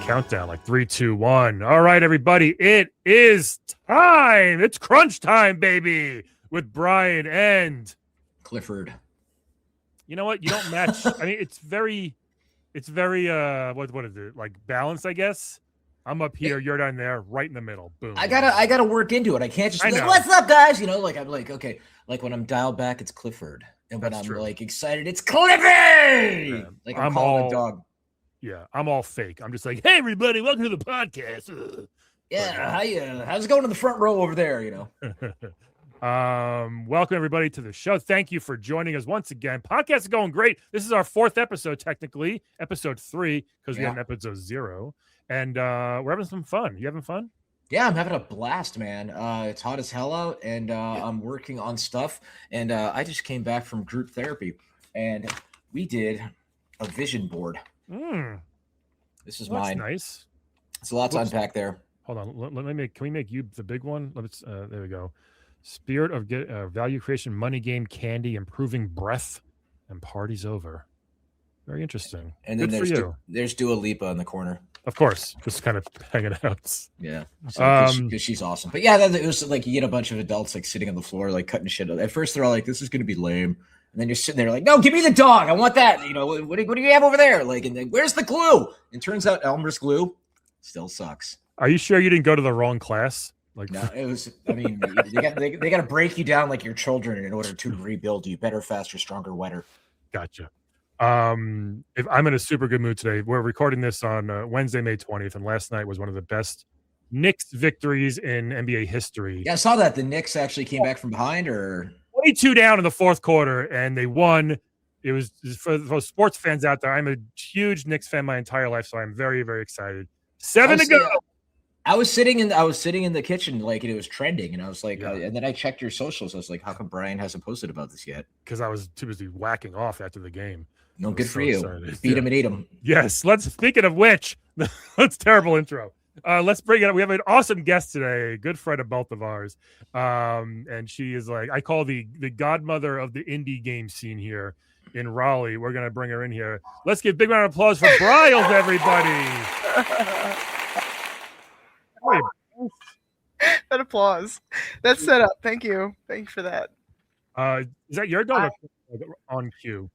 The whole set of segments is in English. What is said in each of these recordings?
Countdown like 3, 2, 1. All right, everybody, it is time. It's crunch time, baby, with Brian and Clifford. You know what? You don't match. I mean, it's very what is it, like balanced, I guess. I'm up here, you're down there, right in the middle. Boom. I gotta work into it. I can't just be like, what's up, guys? You know, like I'm like, okay, like when I'm dialed back, it's Clifford, and when I'm like excited, it's Cliffy. Yeah. Like I'm calling a dog. Yeah, I'm all fake. I'm just like, hey, everybody, welcome to the podcast. Yeah, how's it going in the front row over there, you know? Welcome, everybody, to the show. Thank you for joining us once again. Podcast is going great. This is our 4th episode, technically, episode 3, because we had an episode 0. And we're having some fun. You having fun? Yeah, I'm having a blast, man. It's hot as hell out, and I'm working on stuff. And I just came back from group therapy, and we did a vision board. This is mine. Nice. It's a lot to unpack there. Hold on. Can we make you the big one? Let's. There we go. Spirit of value creation, money game, candy, improving breath, and party's over. Very interesting. And then there's Dua Lipa in the corner. Of course, just kind of hanging out. Yeah, because she's awesome. But yeah, it was like you get a bunch of adults like sitting on the floor, like cutting shit. At first, they're all like, "This is going to be lame." And then you're sitting there like, no, give me the dog. I want that. You know, what do you have over there? Like, and then where's the glue? And turns out Elmer's glue still sucks. Are you sure you didn't go to the wrong class? Like, no, it was. I mean, they got to break you down like your children in order to rebuild you better, faster, stronger, wetter. Gotcha. If I'm in a super good mood today, we're recording this on Wednesday, May 20th, and last night was one of the best Knicks victories in NBA history. Yeah, I saw that. The Knicks actually came back from behind, or 22 down in the 4th quarter, and they won. It was for sports fans out there. I'm a huge Knicks fan my entire life, so I'm very, very excited. 7 to go. I was sitting in the kitchen, like it was trending, and I was like, and then I checked your socials. I was like, how come Brian hasn't posted about this yet? Because I was too busy whacking off after the game. No, good for you. Beat him and eat him. Yes. Speaking of which, that's terrible intro. Let's bring it up. We have an awesome guest today, good friend of both of ours. And she is like, I call the godmother of the indie game scene here in Raleigh. We're going to bring her in here. Let's give a big round of applause for Briles, everybody. That applause. That's set up. Thank you. Thank you for that. Is that your dog on cue?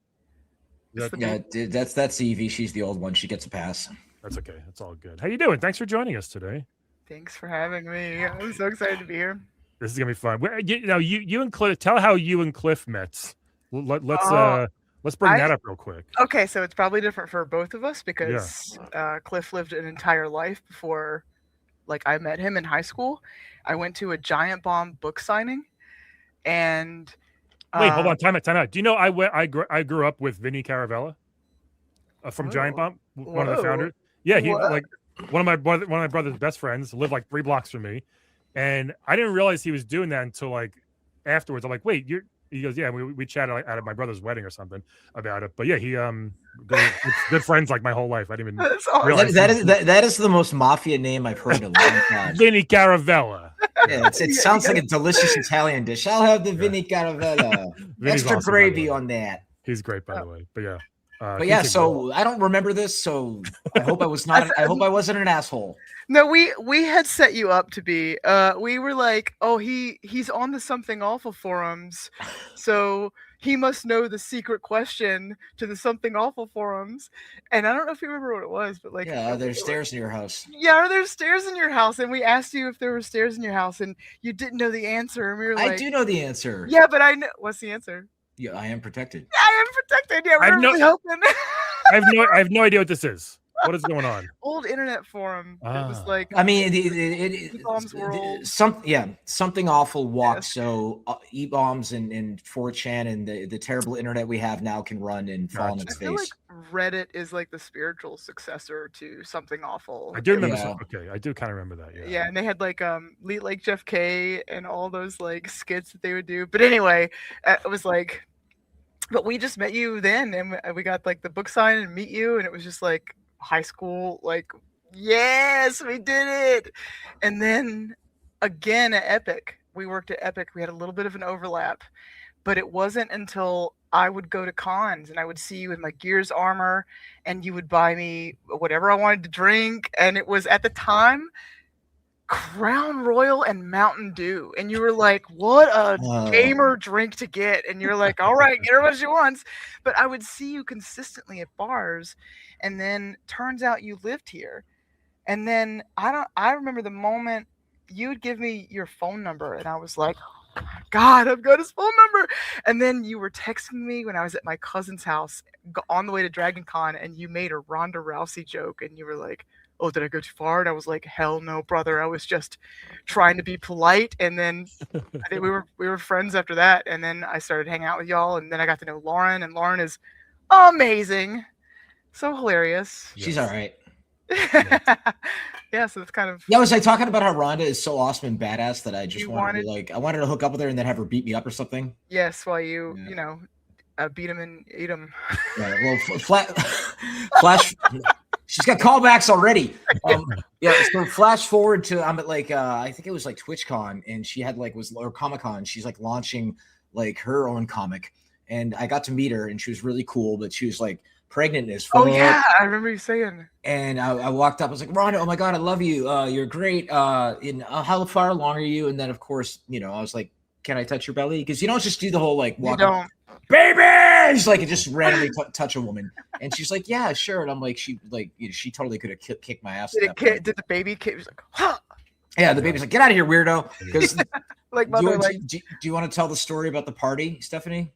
That's Evie. She's the old one. She gets a pass. That's okay. That's all good. How you doing? Thanks for joining us today. Thanks for having me. I'm so excited to be here. This is gonna be fun. You and Cliff. Tell how you and Cliff met. Let's bring that up real quick. Okay, so it's probably different for both of us because Cliff lived an entire life before, like, I met him in high school. I went to a Giant Bomb book signing, and wait, hold on, time out. Do you know I grew up with Vinny Caravella from Giant Bomb, one of the founders. Yeah, he like one of my brother's best friends, lived like 3 blocks from me, and I didn't realize he was doing that until like afterwards. I'm like, wait, he goes, yeah, we chatted like, at my brother's wedding or something about it. But yeah, he good friends like my whole life. I didn't even realize that is the most mafia name I've heard in a long time. Vinny Caravella. Yeah, it sounds like a delicious Italian dish. I'll have the Vinny Caravella. Extra awesome, gravy on that. He's great, by the way. But yeah. So I don't remember this, so I hope I was not. I hope I wasn't an asshole. No, we had set you up to be. We were like, oh, he's on the Something Awful forums, so he must know the secret question to the Something Awful forums. And I don't know if you remember what it was, but like, are there stairs in your house? Yeah, are there stairs in your house? And we asked you if there were stairs in your house, and you didn't know the answer. And we were like, I do know the answer. Yeah, but I know what's the answer. Yeah, I am protected. I am protected. Yeah, we're really hoping. I have no idea what this is. What is going on? Old internet forum. It was like, I mean, something awful walked. Yes. So e-bombs and 4chan and the terrible internet we have now can run and fall on its face. Like Reddit is like the spiritual successor to Something Awful. I do remember. Yeah. Okay, I do kind of remember that. Yeah. Yeah, and they had like Jeff K and all those like skits that they would do. But anyway, it was like, but we just met you then, and we got like the book sign and meet you, and it was just like high school, like yes, we did it. And then again at Epic, we worked at Epic. We had a little bit of an overlap, but it wasn't until I would go to cons and I would see you in my Gears armor and you would buy me whatever I wanted to drink. And it was at the time Crown Royal and Mountain Dew. And you were like, what a gamer drink to get. And you're like, all right, get her what she wants. But I would see you consistently at bars. And then turns out you lived here. And then I remember the moment you would give me your phone number and I was like, God, I've got his phone number. And then you were texting me when I was at my cousin's house on the way to Dragon Con, and you made a Ronda Rousey joke, and you were like, oh, did I go too far? And I was like, hell no, brother. I was just trying to be polite. And then I think we were friends after that. And then I started hanging out with y'all, and then I got to know Lauren, and Lauren is amazing. So hilarious. She's all right. Yeah, so it's kind of. Yeah, was I talking about how Ronda is so awesome and badass that I just wanted I wanted to hook up with her and then have her beat me up or something? Yes, while you beat him and eat him. Yeah, well, flash. She's got callbacks already. Yeah, so flash forward to I'm at like I think it was like TwitchCon, and she had like or Comic-Con. She's like launching like her own comic, and I got to meet her, and she was really cool, but she was like pregnant as fuck. Oh yeah, I remember you saying. And I walked up. I was like, Ronda, oh my god, I love you. You're great. How far along are you? And then of course, I was like, can I touch your belly? Because you don't just do the whole like walk up, baby. She's like, just randomly touch a woman, and she's like, yeah, sure. And I'm like, she totally could have kicked my ass. Did the baby kid was like, huh? Yeah, the baby's like, get out of here, weirdo. Because like mother, do you want to tell the story about the party, Stephanie?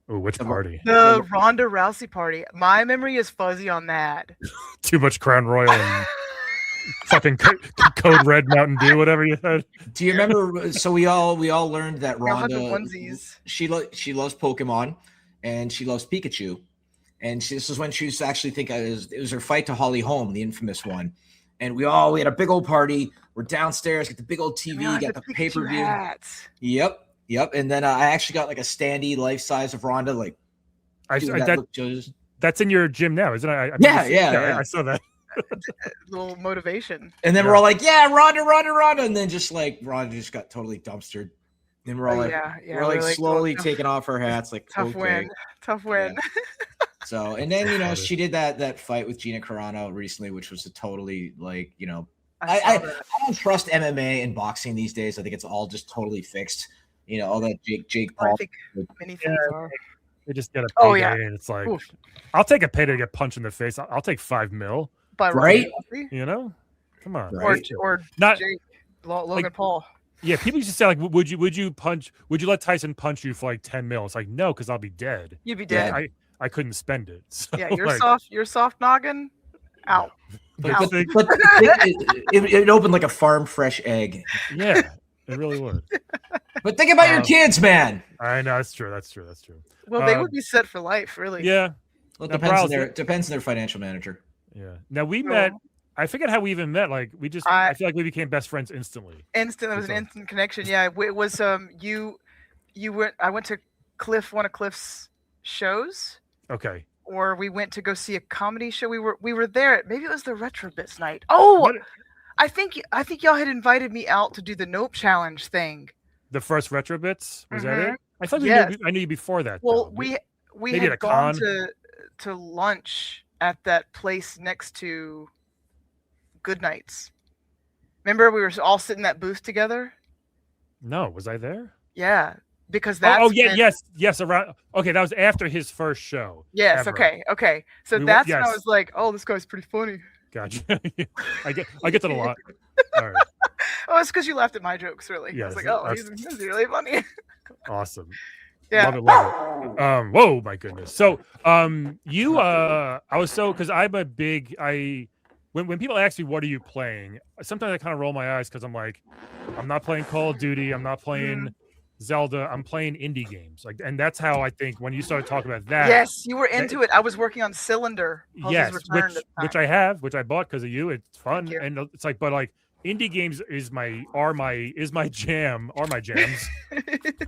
Oh, which party? The Ronda Rousey party. My memory is fuzzy on that. Too much Crown Royal and fucking Code Red Mountain Dew, whatever you said. Do you remember? So we all learned that Ronda, she loves Pokemon and she loves Pikachu, and this is when she was actually it was her fight to Holly Holm, the infamous one, and we had a big old party. We're downstairs, got the big old TV, got the pay-per-view. Yep, and then I actually got like a standee life size of Ronda. Like, that's in your gym now, isn't it? Yeah. I saw that. Little motivation. And then we're all like, yeah, Ronda, and then just like Ronda just got totally dumpstered. And we're all we're like slowly taking off our hats, like tough win. Yeah. So, and then she did that fight with Gina Carano recently, which was a totally like I don't trust MMA and boxing these days. I think it's all just totally fixed. All that Jake Paul. I think many things are. They just get a payday, and it's like, oof. I'll take a payday to get punched in the face. I'll take $5 million. Right? Come on. Right. Or not Jake, Logan Paul. Yeah, people used to say like, would you let Tyson punch you for like $10 million? It's like, no, because I'll be dead. You'd be dead. I couldn't spend it. So, yeah, you're soft noggin. Out. But it opened like a farm fresh egg. Yeah. It really would. But think about your kids, man. I know, that's true. Well, they would be set for life, really. Yeah. Well, it depends on their financial manager. Yeah. Now we met. I forget how we even met. Like I feel like we became best friends instantly. It was an instant connection. Yeah. It was you went. I went to one of Cliff's shows. Okay. Or we went to go see a comedy show. We were there. Maybe it was the Retro Bits night. Oh. What? I think y'all had invited me out to do the Nope Challenge thing. The first Retro Bits? Was that it? I thought I knew you before that. Well, we had gone to lunch at that place next to Good Nights. Remember we were all sitting in that booth together? No, was I there? Yeah, because that's yes, around. Okay, that was after his first show. Yes, ever. Okay. So that's when I was like, oh, this guy's pretty funny. Gotcha. I get that a lot. All right. Oh, it's because you laughed at my jokes, really. Yes, I was like, oh, he's really funny. Awesome. Yeah. Love it. Whoa, my goodness. So, I was because I'm a big when people ask me what are you playing, sometimes I kind of roll my eyes because I'm like, I'm not playing Call of Duty, I'm not playing Zelda, I'm playing indie games. Like, and that's how I think when you started talking about that. Yes, you were into it. I was working on Cylinder. Yes, which I have, which I bought because of you. It's fun, and it's like, but like indie games is my jam, are my jams,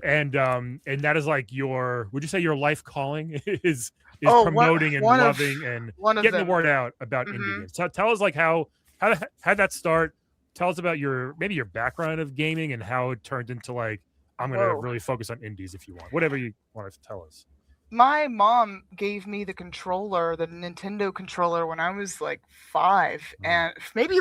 and that is like your, would you say your life calling is promoting and loving and getting the word out about indie games. So tell us like how that start. Tell us about your background of gaming and how it turned into like, I'm gonna really focus on indies if you want, whatever you want to tell us. My mom gave me the controller, the Nintendo controller, when I was like 5, and maybe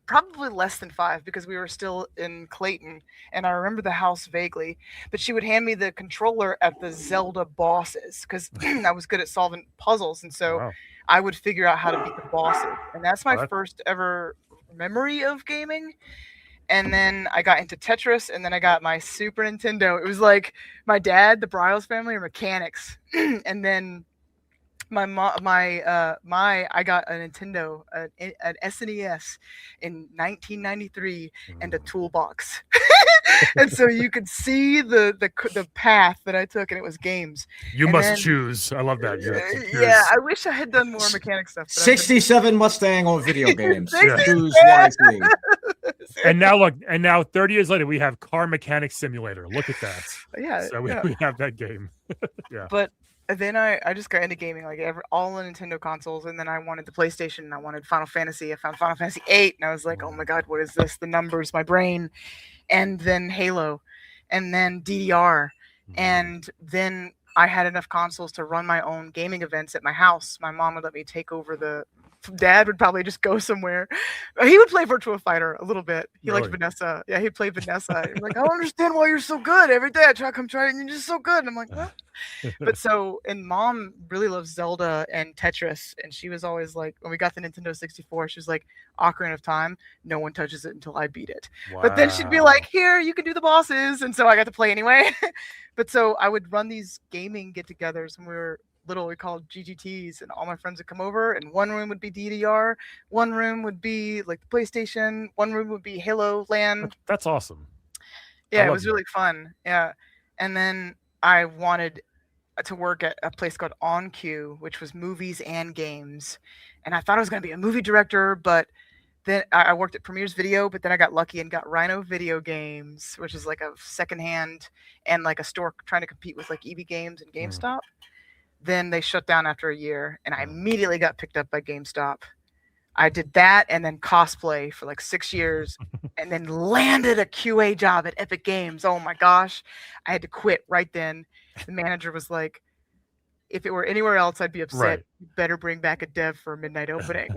probably less than 5 because we were still in Clayton, and I remember the house vaguely. But she would hand me the controller at the Zelda bosses because I was good at solving puzzles, and so I would figure out how to beat the bosses, and that's my first ever memory of gaming. And then I got into Tetris, and then I got my Super Nintendo. It was like my dad, the Briles family, are mechanics, and then I got a Nintendo, an SNES in 1993, and a toolbox. And so you could see the path that I took, and it was games. You must choose. I love that. Yeah, I wish I had done more mechanic stuff. 67 Mustang on video games. Choose wisely. And now look, 30 years later, we have Car Mechanic Simulator. Look at that. Yeah. So we have that game. Yeah. But then I just got into gaming, like all the Nintendo consoles, and then I wanted the PlayStation, and I wanted Final Fantasy. I found Final Fantasy 8, and I was like, oh my god, what is this? The numbers, my brain. And then Halo, and then DDR, and then I had enough consoles to run my own gaming events at my house. My mom would let me take over Dad would probably just go somewhere. He would play Virtua Fighter a little bit. He liked Vanessa. Yeah, he'd play Vanessa. He's like, I don't understand why you're so good. Every day I try it, and you're just so good. And I'm like, what? But and Mom really loves Zelda and Tetris. And she was always like, when we got the Nintendo 64, she was like, Ocarina of Time, no one touches it until I beat it. Wow. But then she'd be like, here, you can do the bosses. And so I got to play anyway. But so I would run these gaming get-togethers when we were little. We called GGTs, and all my friends would come over, and one room would be DDR, one room would be like the PlayStation, one room would be Halo Land. That's awesome. Yeah, it was really fun. Yeah. And then I wanted to work at a place called On Cue, which was movies and games. And I thought I was going to be a movie director, but then I worked at Premieres Video, but then I got lucky and got Rhino Video Games, which is like a secondhand and like a store trying to compete with like EB Games and GameStop. Then they shut down after a year, and I immediately got picked up by GameStop. I did that and then cosplay for like 6 years, and then landed a QA job at Epic Games. Oh my gosh. I had to quit right then. The manager was like, if it were anywhere else, I'd be upset. Right. You better bring back a dev for a midnight opening.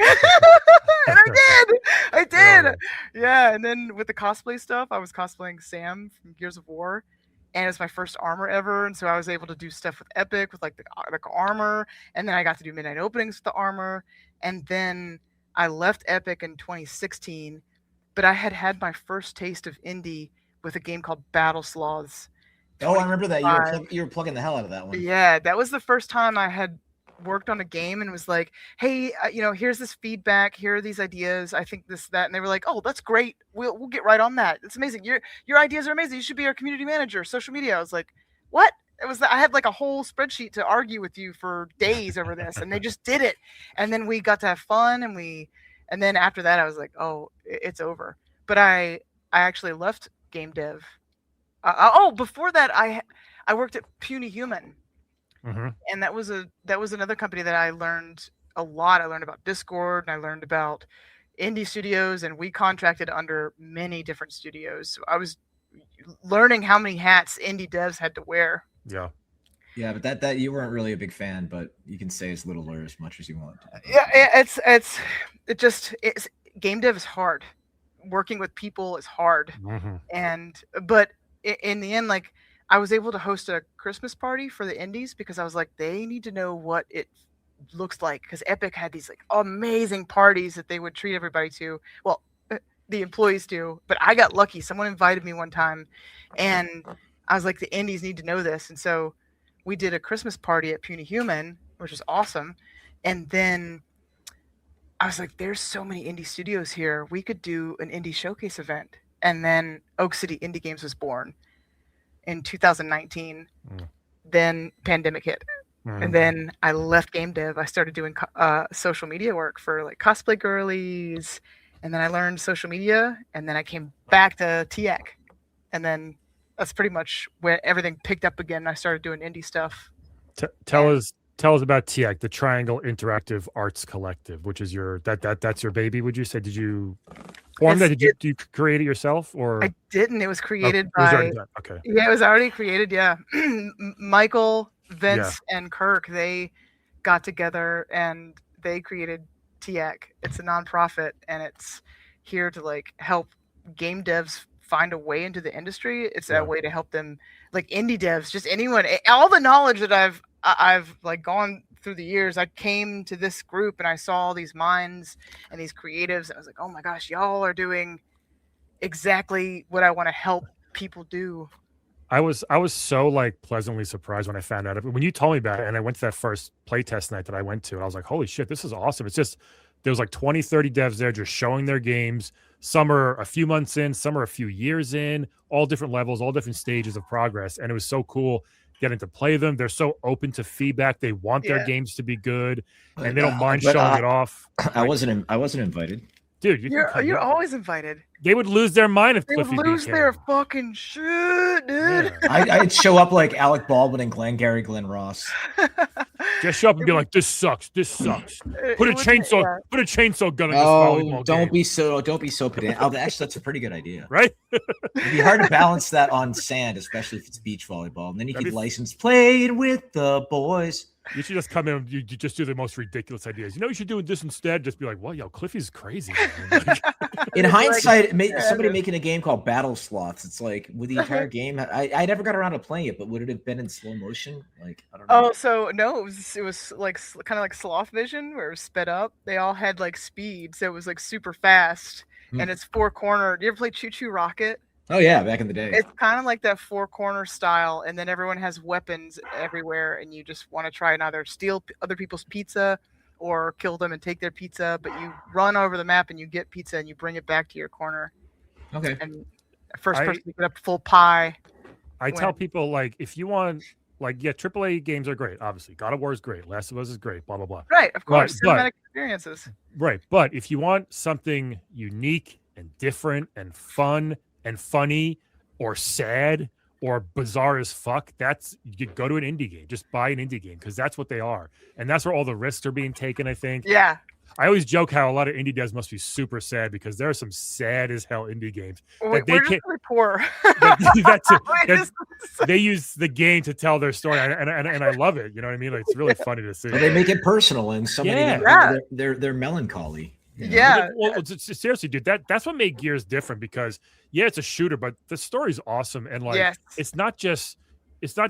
And I did. Yeah. And then with the cosplay stuff, I was cosplaying Sam from Gears of War. And it was my first armor ever, and so I was able to do stuff with Epic with like the armor, and then I got to do midnight openings with the armor, and then I left Epic in 2016, but I had my first taste of indie with a game called Battle Sloths. Oh, I remember that. You were plugging the hell out of that one. Yeah, that was the first time I had worked on a game and was like, hey, here's this feedback, here are these ideas, I think this, that, and they were like, oh, that's great, we'll get right on that, it's amazing, your ideas are amazing, you should be our community manager, social media. I was like, what? I had like a whole spreadsheet to argue with you for days over this, and they just did it, and then we got to have fun, and then after that I was like, oh, it's over. But I actually left game dev. Before that I worked at Puny Human. And that was another company that I learned a lot. I learned about Discord, and I learned about indie studios, and we contracted under many different studios. So I was learning how many hats indie devs had to wear. Yeah. Yeah, but that you weren't really a big fan, but you can say as little or as much as you want. Yeah, it's game dev is hard. Working with people is hard. But in the end, like, I was able to host a Christmas party for the indies because I was like, they need to know what it looks like, because Epic had these like amazing parties that they would treat everybody to. Well, the employees do, but I got lucky. Someone invited me one time, and I was like, the indies need to know this. And so we did a Christmas party at Puny Human, which was awesome. And then I was like, there's so many indie studios here. We could do an indie showcase event. And then Oak City Indie Games was born. in 2019. Then pandemic hit. And then I left game dev. I started doing social media work for like cosplay girlies. And then I learned social media. And then I came back to TX. And then that's pretty much where everything picked up again. I started doing indie stuff. Tell us about TX, the Triangle Interactive Arts Collective, which is that's your baby. Would you say? Did you form that? Did you create it yourself, or I didn't? It was created by. Okay. Yeah, it was already created. Yeah, Michael, Vince, and Kirk, they got together and they created TX. It's a nonprofit and it's here to like help game devs find a way into the industry. It's a way to help them, like indie devs, just anyone, all the knowledge that I've like gone through the years. I came to this group and I saw all these minds and these creatives. And I was like, oh my gosh, y'all are doing exactly what I want to help people do. I was so like pleasantly surprised when I found out when you told me about it, and I went to that first playtest night that I went to, and I was like, holy shit, this is awesome. It's just, there was like 20, 30 devs there just showing their games. Some are a few months in, some are a few years in, all different levels, all different stages of progress. And it was so cool getting to play them. They're so open to feedback. They want their games to be good, and they don't mind showing it off. I wasn't invited. Dude, you're always invited. They would lose their mind if they Cliffy would lose their fucking shit, dude. Yeah. I'd show up like Alec Baldwin and Glenn Ross. Just show up and be like, "This sucks. This sucks." Put a chainsaw gun in this volleyball don't game. Don't be so pedantic. Oh, actually, that's a pretty good idea, right? It'd be hard to balance that on sand, especially if it's beach volleyball, and then you keep license played with the boys. You should just come in and you just do the most ridiculous ideas. You know, you should do this instead. Just be like, well, yo, Cliffy's crazy. In hindsight, somebody making a game called Battle Sloths. It's like with the entire game, I never got around to playing it, but would it have been in slow motion? Like, I don't know. Oh, so no, it was like kind of like Sloth Vision where it was sped up. They all had like speed, so it was like super fast. And it's 4-corner. Do you ever play Choo Choo Rocket? Oh yeah, back in the day. It's kind of like that 4-corner style, and then everyone has weapons everywhere, and you just want to try and either steal other people's pizza or kill them and take their pizza, but you run over the map and you get pizza and you bring it back to your corner. Okay. And first person to get up full pie. I tell people, like, if you want, like, AAA games are great, obviously. God of War is great. Last of Us is great, blah, blah, blah. Right, of course. Cinematic experiences. Right, but if you want something unique and different and fun and funny or sad or bizarre as fuck, you go to an indie game. Just buy an indie game, because that's what they are. And that's where all the risks are being taken, I think. Yeah. I always joke how a lot of indie devs must be super sad, because there are some sad as hell indie games. We're just really poor. They use the game to tell their story, and I love it. You know what I mean? Like, it's really funny to see. But they make it personal, and they're melancholy. Yeah. Well, seriously, dude, that's what made Gears different, because it's a shooter, but the story's awesome, and like it's not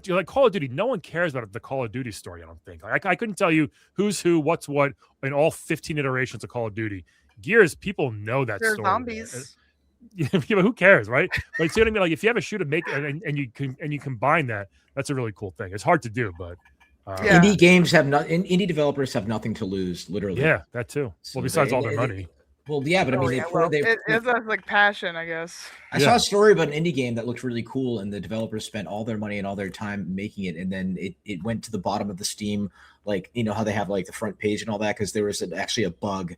like Call of Duty. No one cares about the Call of Duty story, I don't think. Like, I couldn't tell you who's who, what's what in all 15 iterations of Call of Duty. Gears, people know that story. Zombies. Yeah, but who cares, right? Like, see what I mean? Like, if you have a shooter, and you combine that, that's a really cool thing. It's hard to do, but indie games indie developers have nothing to lose, literally. Yeah, that too. So well, besides all their money. Well, yeah, but I mean, it's like passion, I guess. I saw a story about an indie game that looked really cool, and the developers spent all their money and all their time making it, and then it went to the bottom of the Steam, like, you know how they have like the front page and all that, because there was actually a bug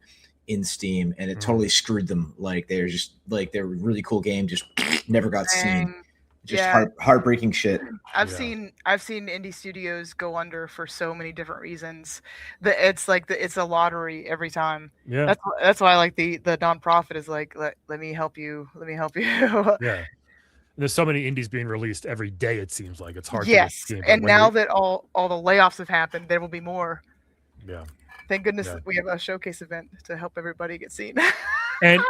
in Steam, and it totally screwed them. Like, they're just like, they're a really cool game, just never got seen. Just heartbreaking shit. I've seen indie studios go under for so many different reasons. It's a lottery every time. Yeah, that's why I like the nonprofit is like, let me help you. Yeah. And there's so many indies being released every day. It seems like it's hard. Yes, and now that all the layoffs have happened, there will be more. Yeah. Thank goodness we have a showcase event to help everybody get seen. and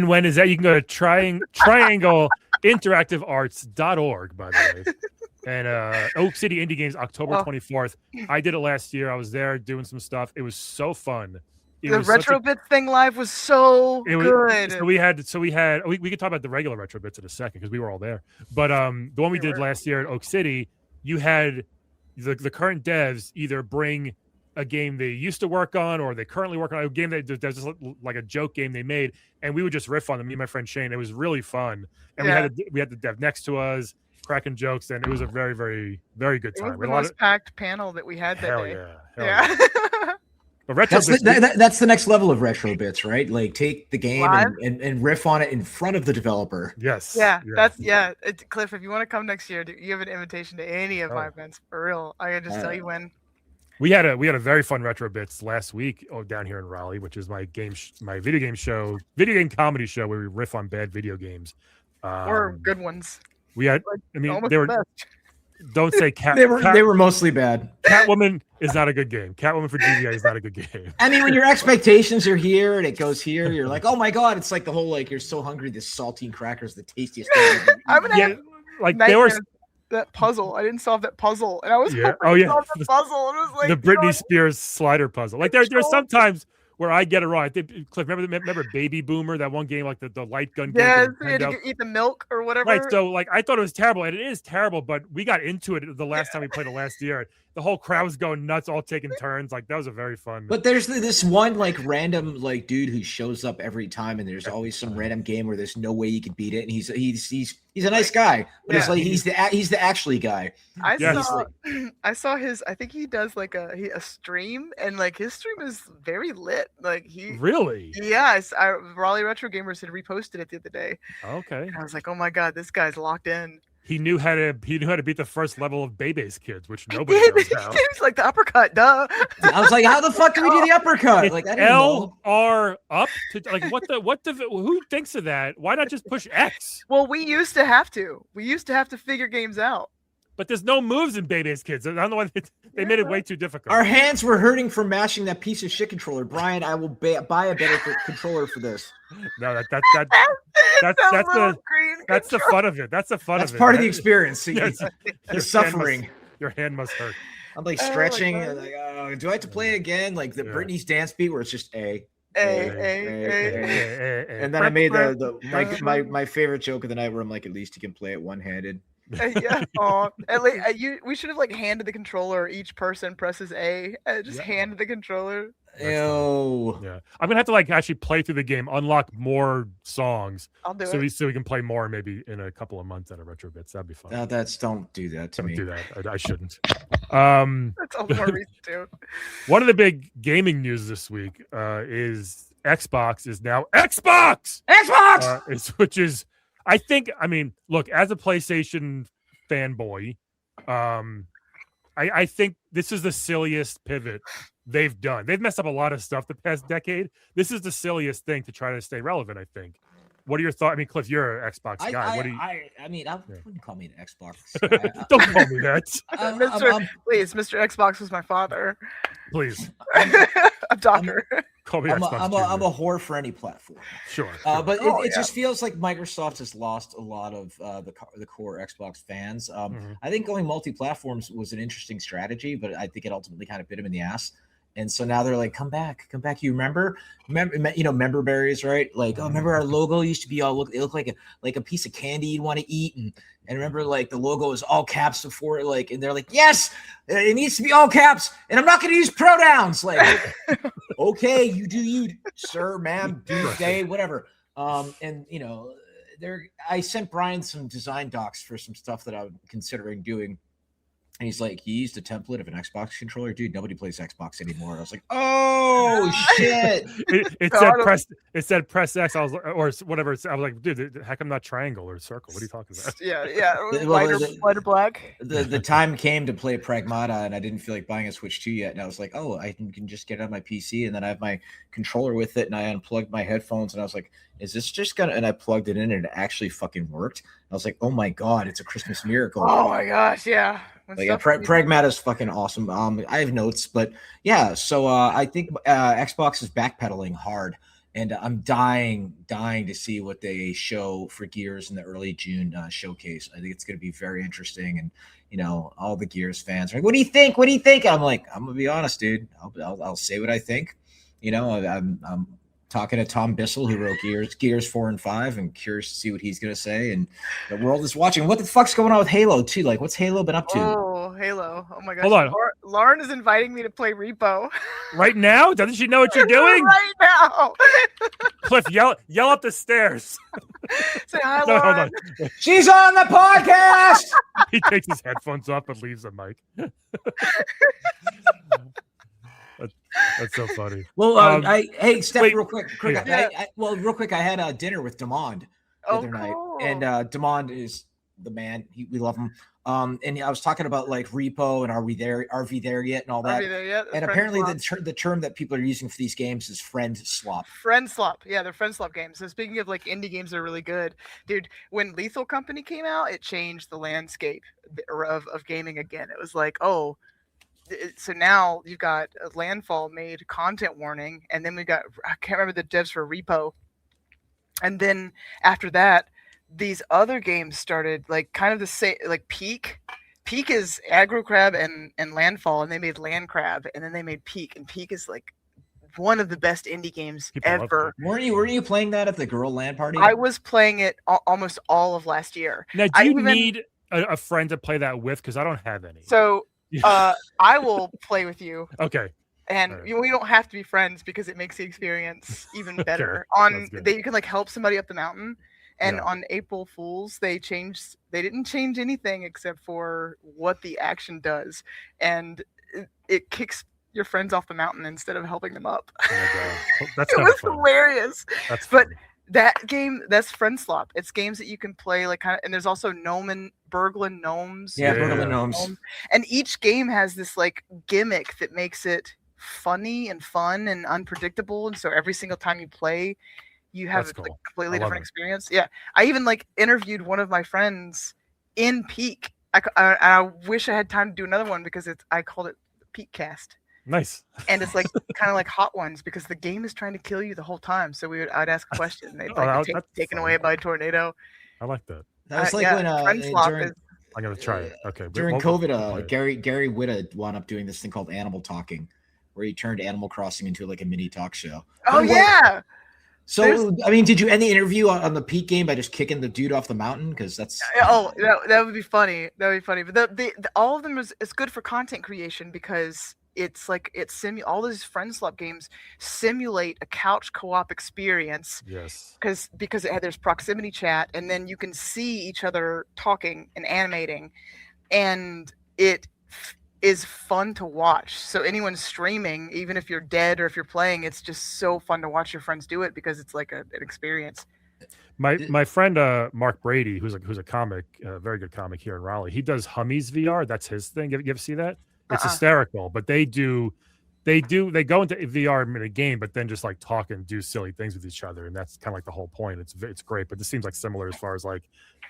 when is that? You can go to triangleinteractivearts.org, by the way. And Oak City Indie Games, October 24th. I did it last year. I was there doing some stuff. It was so fun. The retro bits thing live was so good. So we could talk about the regular retro bits in a second, because we were all there. But the one we did last year at Oak City, you had the current devs either bring a game they used to work on, or they currently work on a game that there's just like a joke game they made, and we would just riff on them. Me and my friend Shane. It was really fun, and we had the dev next to us, cracking jokes, and it was a very, very, very good It time. was the most packed panel that we had that day. Hell yeah. But retro that's the next level of retro bits, right? Like take the game Live? and riff on it in front of the developer. Yes. Yeah, that's Cliff, if you want to come next year, you have an invitation to any of my events for real. I can just tell you when. We had a very fun retro bits last week down here in Raleigh, which is my video game comedy show where we riff on bad video games. Or good ones. We had they were the don't say cat. They were mostly bad. Catwoman is not a good game. Catwoman for GBA is not a good game. I mean, when your expectations are here and it goes here, you're like, oh my god, it's like the whole like you're so hungry. This saltine cracker is the tastiest thing. I'm gonna have like there was that puzzle. I didn't solve that puzzle, and I was solve the puzzle. And it was like the Britney Spears slider puzzle. Like there's sometimes where I get it wrong. I think Cliff, remember Baby Boomer, that one game, like the light gun game? Yeah, you had to eat the milk or whatever. Right. So like I thought it was terrible, and it is terrible, but we got into it the last time we played it last year. The whole crowd was going nuts, all taking turns. Like that was a very fun. But there's this one like random like dude who shows up every time, and there's always some random game where there's no way you can beat it, and he's a nice guy, but it's like he's the actually guy. I saw his. I think he does like a stream, and like his stream is very lit. Like he really. Yeah, Raleigh Retro Gamers had reposted it the other day. Okay. And I was like, oh my god, this guy's locked in. He knew how to beat the first level of Bebe's Kids, which nobody knows how. He was like the uppercut, duh. I was like, how the fuck do we do the uppercut? It's like LR up to like who thinks of that? Why not just push X? Well, we used to have to. We used to have to figure games out. But there's no moves in Bebe's Kids. I don't know why they made it way too difficult. Our hands were hurting from mashing that piece of shit controller. Brian, I will buy a better controller for this. No, that's the fun of it. That's the fun of it. That's part of the experience. The suffering. Your hand must hurt. I'm like stretching. Like, oh, do I have to play again? Like the Britney's dance beat where it's just A. And then I made my favorite joke of the night where I'm like, at least you can play it one-handed. Yeah. We should have like handed the controller. Each person presses A. Just hand the controller. Ew. Yeah, I'm gonna have to like actually play through the game, unlock more songs. I'll do it. So we can play more maybe in a couple of months at a retro bits. That'd be fun. Don't do that to me. Don't do that. I shouldn't. That's all the more reason to. One of the big gaming news this week is Xbox is now Xbox. Which is, I think. I mean, look, as a PlayStation fanboy, I think this is the silliest pivot they've done. They've messed up a lot of stuff the past decade. This is the silliest thing to try to stay relevant, I think. What are your thoughts? I mean, Cliff, you're an Xbox guy. What do you? I wouldn't call me an Xbox guy. Don't call me that. Please, Mr. Xbox was my father. Please. A doctor. Call me I'm a whore for any platform. Sure. But it just feels like Microsoft has lost a lot of the core Xbox fans. I think going multi-platforms was an interesting strategy, but I think it ultimately kind of bit them in the ass. And so now they're like, come back. You remember, member berries, right? Like, oh, remember our logo used to be it looked like a piece of candy you'd want to eat. And remember, like the logo is all caps before it, like, and they're like, yes, it needs to be all caps. And I'm not going to use pronouns. Like, okay, you do you, sir, ma'am, Tuesday, whatever. And I sent Brian some design docs for some stuff that I'm considering doing. And he's like, you used a template of an Xbox controller? Dude, nobody plays Xbox anymore. I was like, oh, shit. It said press X. I was or whatever. I was like, dude, how come not triangle or circle? What are you talking about? Yeah. Lighter black. The time came to play Pragmata, and I didn't feel like buying a Switch 2 yet. And I was like, oh, I can just get it on my PC. And then I have my controller with it, and I unplugged my headphones. And I was like, is this just gonna? And I plugged it in, and it actually fucking worked. I was like, oh my God, it's a Christmas miracle. Oh my gosh, yeah. Pragmata is fucking awesome. I have notes, but yeah. So I think Xbox is backpedaling hard, and I'm dying to see what they show for Gears in the early June showcase. I think it's going to be very interesting, and all the Gears fans are like, "What do you think? I'm like, I'm gonna be honest, dude. I'll say what I think. I'm talking to Tom Bissell, who wrote Gears 4 and 5, and curious to see what he's gonna say. And the world is watching. What the fuck's going on with Halo too? Like, what's Halo been up to? Oh, Halo! Oh my gosh! Hold on. Lauren is inviting me to play Repo. Right now? Doesn't she know what you're doing? Right now. Cliff, yell up the stairs. Say hi, No, Lauren. hold on. She's on the podcast. He takes his headphones off and leaves the mic. That's so funny. Well, hey, Steph, wait, real quick. yeah. Real quick, I had dinner with Demond the other night, and Demond is the man. We love him. And I was talking about like repo and are we there yet and all that. And apparently the term that people are using for these games is friend swap. Friend swap. Yeah, they're friend swap games. So speaking of like indie games that are really good, dude, when Lethal Company came out, it changed the landscape of gaming again. It was like, oh, so now you've got Landfall made content warning, and then we got, I can't remember the devs for Repo. And then after that, these other games started like kind of the same, like Peak. Peak is Aggro Crab and Landfall, and they made Land Crab, and then they made Peak, and Peak is like one of the best indie games ever. Were you playing that at the girl LAN party? I was playing it almost all of last year. Now, do you need a friend to play that with? Because I don't have any. So I will play with you. Okay. And right. We don't have to be friends because it makes the experience even better. You can like help somebody up the mountain. And on April Fools, they didn't change anything except for what the action does. And it kicks your friends off the mountain instead of helping them up. Oh my God. It was hilarious. That's but that game, that's friend swap. It's games that you can play like kind of, and there's also Burglin Gnomes. Yeah, Burglin Gnomes. And each game has this like gimmick that makes it funny and fun and unpredictable. And so every single time you play, you have a completely different experience. Yeah. I even like interviewed one of my friends in Peak. I wish I had time to do another one because I called it Peak Cast. Nice. And it's like kind of like Hot Ones because the game is trying to kill you the whole time. So I'd ask a question and they'd get taken away by a tornado. I like that. That was like when I'm gonna try it. Okay. During COVID, Gary Whitta wound up doing this thing called Animal Talking, where he turned Animal Crossing into like a mini talk show. Oh yeah. So, I mean, did you end the interview on the Peak game by just kicking the dude off the mountain? Because that's that would be funny. That would be funny. But all of them it's good for content creation because it's like all these friend swap games simulate a couch co-op experience. Yes. Because there's proximity chat, and then you can see each other talking and animating, and it is fun to watch. So anyone streaming, even if you're dead or if you're playing, it's just so fun to watch your friends do it because it's like an experience. My friend Mark Brady, who's a comic, a very good comic here in Raleigh, he does Hummies VR. That's his thing. You ever see that? It's hysterical. But they go into VR in a game, but then just like talk and do silly things with each other, and that's kind of like the whole point. It's great, but this seems like similar as far as like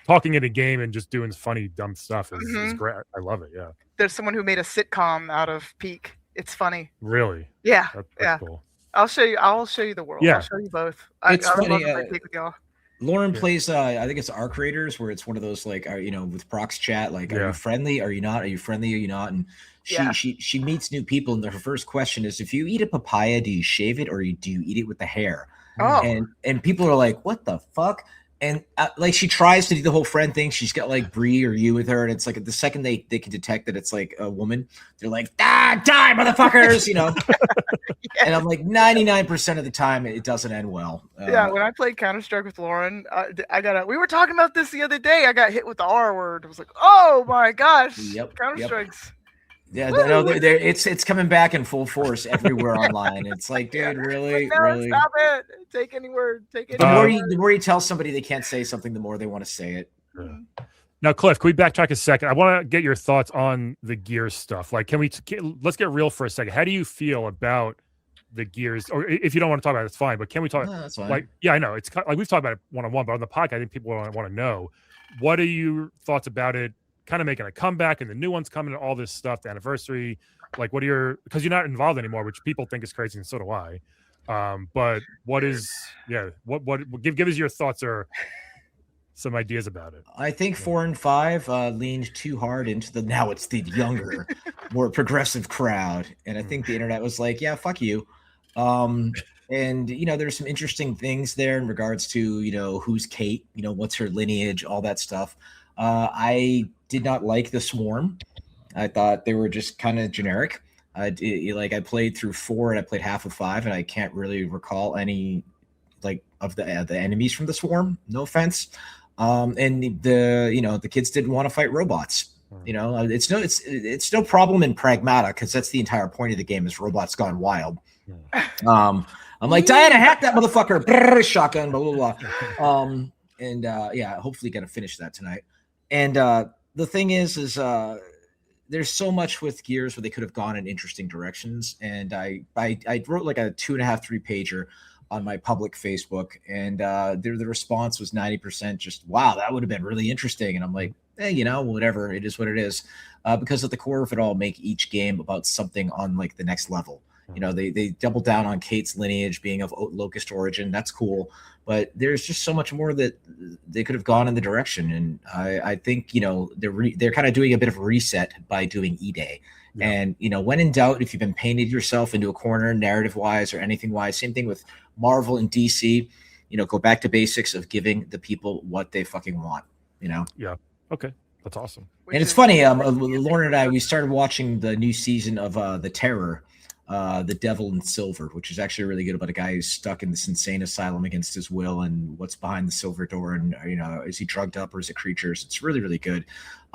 talking in a game and just doing funny dumb stuff is great. I love it. Yeah. There's someone who made a sitcom out of Peak. It's funny. Really? Yeah. That's cool. I'll show you the world. Yeah. I'll show you both. It's funny. With y'all. Lauren plays I think it's Arc Raiders, where it's one of those like with Prox chat, like are you friendly, are you not, are you friendly, are you not? And she meets new people, and her first question is, if you eat a papaya, do you shave it or do you eat it with the hair? And people are like, what the fuck? And like she tries to do the whole friend thing. She's got like Brie or you with her, and it's like the second they can detect that it's like a woman, they're like, die, motherfuckers, And I'm like, 99% of the time it doesn't end well. When I played Counter-Strike with Lauren, we were talking about this the other day. I got hit with the R word. I was like, oh my gosh, Counter-Strike's. Yeah, no, it's coming back in full force everywhere online. It's like, dude, really? Stop it. Take any word. The more you tell somebody they can't say something, the more they want to say it. Yeah. Now, Cliff, can we backtrack a second? I want to get your thoughts on the Gears stuff. Like, let's get real for a second. How do you feel about the Gears? Or if you don't want to talk about it, it's fine. But can we talk? No, that's fine. Like, yeah, I know it's like we've talked about it one-on-one, but on the podcast, I think people want to know what are your thoughts about it? Kind of making a comeback, and the new one's coming, and all this stuff, the anniversary. Like, what are because you're not involved anymore, which people think is crazy, and so do I. But what is give us your thoughts or some ideas about it. I think 4 and 5 leaned too hard into now it's the younger, more progressive crowd, and I think the internet was like, yeah, fuck you. And there's some interesting things there in regards to who's Kate, what's her lineage, all that stuff. I did not like the Swarm. I thought they were just kind of generic. I played through 4 and I played half of 5, and I can't really recall any of the enemies from the Swarm. No offense. And the kids didn't want to fight robots. It's no problem in Pragmata, because that's the entire point of the game, is robots gone wild. I'm like, Diana, hack that motherfucker. Brrr, shotgun, blah, blah, blah. Hopefully gonna finish that tonight. And the thing is there's so much with Gears where they could have gone in interesting directions. And I wrote like a 2.5-3 pager on my public Facebook, and the response was 90% just, wow, that would have been really interesting. And I'm like, whatever, it is what it is. Because at the core of it all, make each game about something on like the next level. They double down on Kate's lineage being of Locust origin. That's cool. But there's just so much more that they could have gone in the direction. And I think, they're kind of doing a bit of a reset by doing E-Day. Yeah. And, when in doubt, if you've been painted yourself into a corner narrative wise or anything wise, same thing with Marvel and DC, go back to basics of giving the people what they fucking want, Yeah. Okay. That's awesome. And it's funny. Lauren and I, we started watching the new season of The Terror, The Devil in Silver, which is actually really good, about a guy who's stuck in this insane asylum against his will, and what's behind the silver door, and is he drugged up or is it creatures? It's really, really good.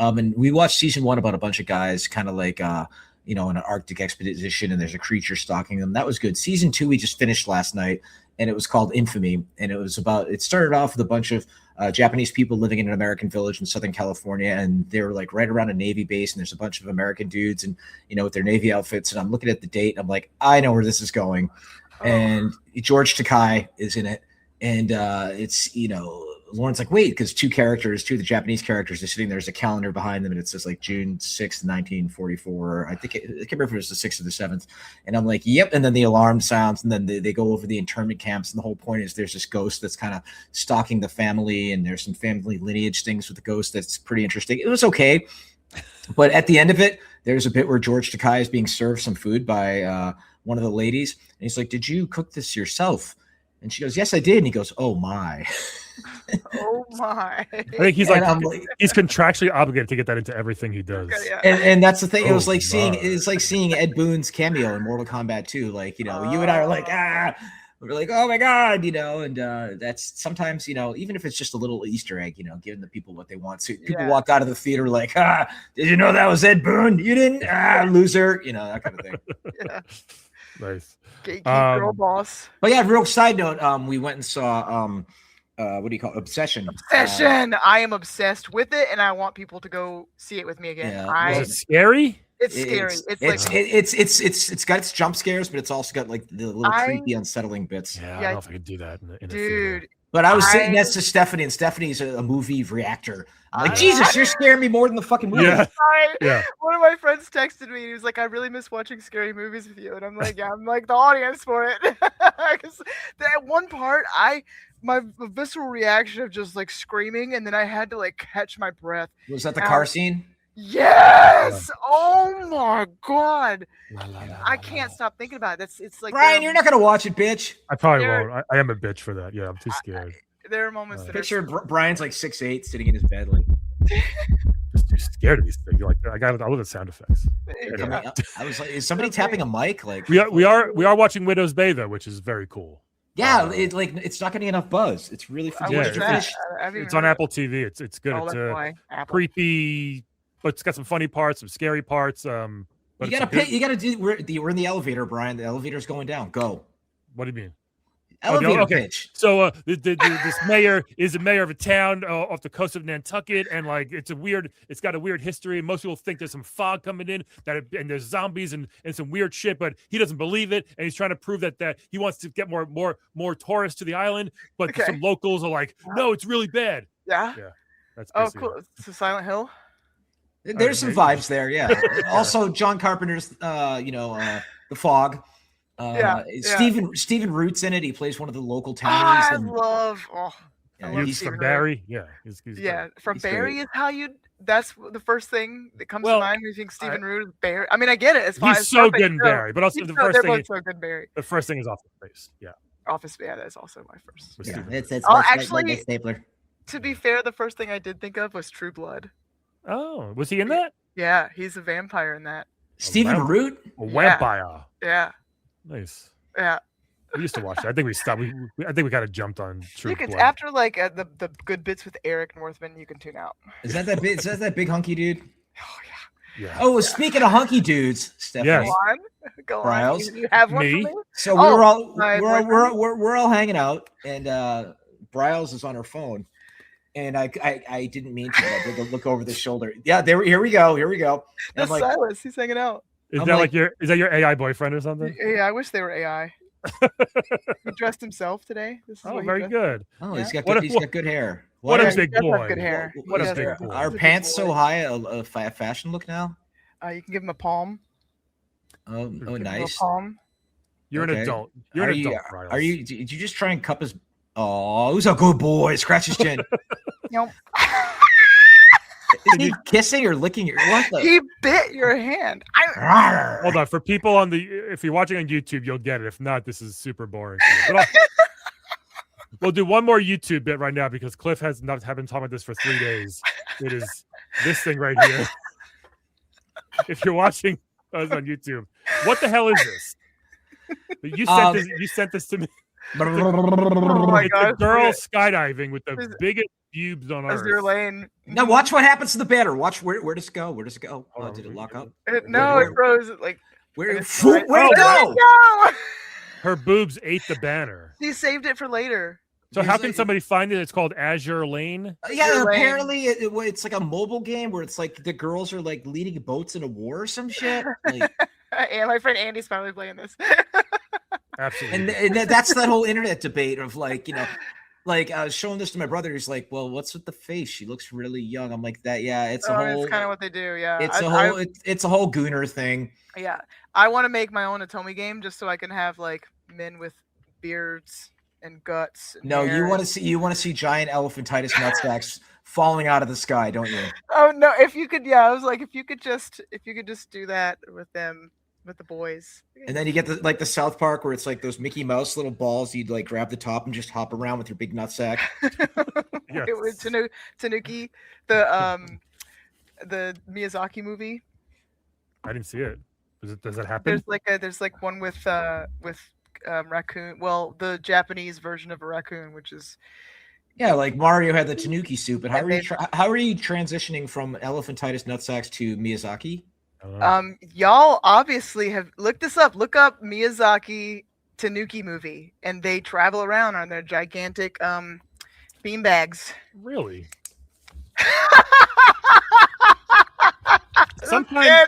And we watched season 1 about a bunch of guys kind of like in an Arctic expedition, and there's a creature stalking them. That was good. Season 2 we just finished last night, and it was called Infamy, and it started off with a bunch of Japanese people living in an American village in Southern California, and they were like right around a Navy base, and there's a bunch of American dudes and with their Navy outfits, and I'm looking at the date, and I'm like, I know where this is going. And George Takei is in it, and it's Lauren's like, wait, because two of the Japanese characters are sitting, there's a calendar behind them, and it says like June 6th, 1944. I can't remember if it was the 6th or the 7th. And I'm like, yep. And then the alarm sounds, and then they go over the internment camps. And the whole point is there's this ghost that's kind of stalking the family, and there's some family lineage things with the ghost that's pretty interesting. It was okay. But at the end of it, there's a bit where George Takei is being served some food by one of the ladies. And he's like, did you cook this yourself? And she goes, yes, I did. And he goes, oh my. Oh my. I think he's he's contractually obligated to get that into everything he does. Okay, yeah. And that's the thing. It was like seeing Ed Boon's cameo in Mortal Kombat 2. Like, you and I are like, we're like, oh my God, and that's sometimes, even if it's just a little Easter egg, giving the people what they want. So people walk out of the theater like, did you know that was Ed Boon? You didn't? Loser, that kind of thing. Yeah. Nice. Girl boss. But yeah, real side note, we went and saw what do you call it? Obsession? I am obsessed with it, and I want people to go see it with me again. Yeah. Is it scary? It's scary. It's got its jump scares, but it's also got like the little creepy, unsettling bits. Yeah, I don't know if I could do that in a dude. theater. But I was sitting next to Stephanie, and Stephanie's a movie reactor. I'm like, Jesus, you're scaring me more than the fucking movie. Yeah. One of my friends texted me. He was like, I really miss watching scary movies with you. And I'm like, yeah, I'm like the audience for it. Because that one part, my visceral reaction of just like screaming, and then I had to like catch my breath. Was that the car scene? Yes. Oh my God. I can't stop thinking about it. It's like, Brian, you're not gonna watch it, bitch. I probably won't. I am a bitch for that. Yeah, I'm too scared. There are moments that picture Brian's like 6'8", sitting in his bed, like just too scared of these things. You're like, I love the sound effects. I was like, is somebody tapping a mic? Like we are watching Widow's Bay though, which is very cool. Yeah, it's not getting enough buzz. It's really it's on Apple TV. It's good. It's creepy, but it's got some funny parts, some scary parts. But you gotta do. We're in the elevator, Brian. The elevator's going down. Go. What do you mean? Elevator pitch. So this mayor is a mayor of a town off the coast of Nantucket, and like it's got a weird history. Most people think there's some fog coming in and there's zombies and some weird shit, but he doesn't believe it, and he's trying to prove that he wants to get more tourists to the island. But some locals are like, no, it's really bad. Yeah. That's cool. It's a Silent Hill. There's some vibes there, yeah. Also, John Carpenter's, The Fog. Stephen Root's in it. He plays one of the local townies. Yeah, he's from Barry. Yeah, he's from Barry great. is how you. That's the first thing that comes to mind when you think Stephen Root is Barry. I mean, I get it. It's fine. He's so good in Barry, but also the first thing. They're both so good in Barry. The first thing is Office Space. Yeah. Office. Yeah, that's also my first. Yeah, it's actually like Stapler. To be fair, the first thing I did think of was True Blood. Oh, was he in that? Yeah, he's a vampire in that. Stephen Root? A vampire. Yeah. Nice. Yeah. We used to watch that. I think we stopped. I think we kind of jumped on True Blood. After like the good bits with Eric Northman, you can tune out. Is that that big hunky dude? Oh yeah. Yeah. Oh, speaking of hunky dudes, Stephanie. Yes. Go Briles. on. You have one Me? for me? So we're all hanging out, and Briles is on her phone, and I didn't mean to. I did look over the shoulder. Yeah, here we go. That's Silas. He's hanging out. Is that your AI boyfriend or something? Yeah, I wish they were AI. He dressed himself today. This is very good. Oh, he's got good hair. What a big boy! Good hair. What a big boy! Are pants so high a fashion look now? You can give him a palm. Oh, nice. A palm. You're an adult. You're an adult. Are you? Did you just try and cup his? Oh, who's a good boy? Scratch his chin. Nope. Is he kissing or licking your? What? He bit your hand. Hold on. For people if you're watching on YouTube, you'll get it. If not, this is super boring. But we'll do one more YouTube bit right now because Cliff have been talking about this for 3 days. It is this thing right here. If you're watching us on YouTube, what the hell is this? You sent this to me. Oh my it's God. a girl skydiving with the biggest pubes on earth. Azure Lane. Now watch what happens to the banner. Watch where does it go? Where does it go? Oh, did it lock up? It froze. Where'd it go? Her boobs ate the banner. He saved it for later. So how can somebody find it? It's called Azure Lane. Yeah, apparently it's like a mobile game where it's like the girls are like leading boats in a war or some shit. Like, and my friend Andy's finally playing this. Absolutely. And that's that whole internet debate of like, I was showing this to my brother. He's like, "Well, what's with the face? She looks really young." I'm like, "That, yeah, it's a whole." It's kind of what they do, yeah. It's a whole gooner thing. Yeah, I want to make my own Atomi game just so I can have like men with beards and guts. And no, you want to see giant elephantitis nutsacks falling out of the sky, don't you? Oh no! If you could, I was like, if you could just do that with them. With the boys, and then you get the South Park where it's like those Mickey Mouse little balls. You'd like grab the top and just hop around with your big nutsack. Yes. It was Tanuki, the Miyazaki movie. I didn't see it. Does that happen? There's one with raccoon. Well, the Japanese version of a raccoon, which is like Mario had the Tanuki suit. But how are you transitioning from elephantitis nutsacks to Miyazaki? Y'all obviously have looked this up. Look up Miyazaki Tanuki movie, and they travel around on their gigantic beanbags. Really? Sometimes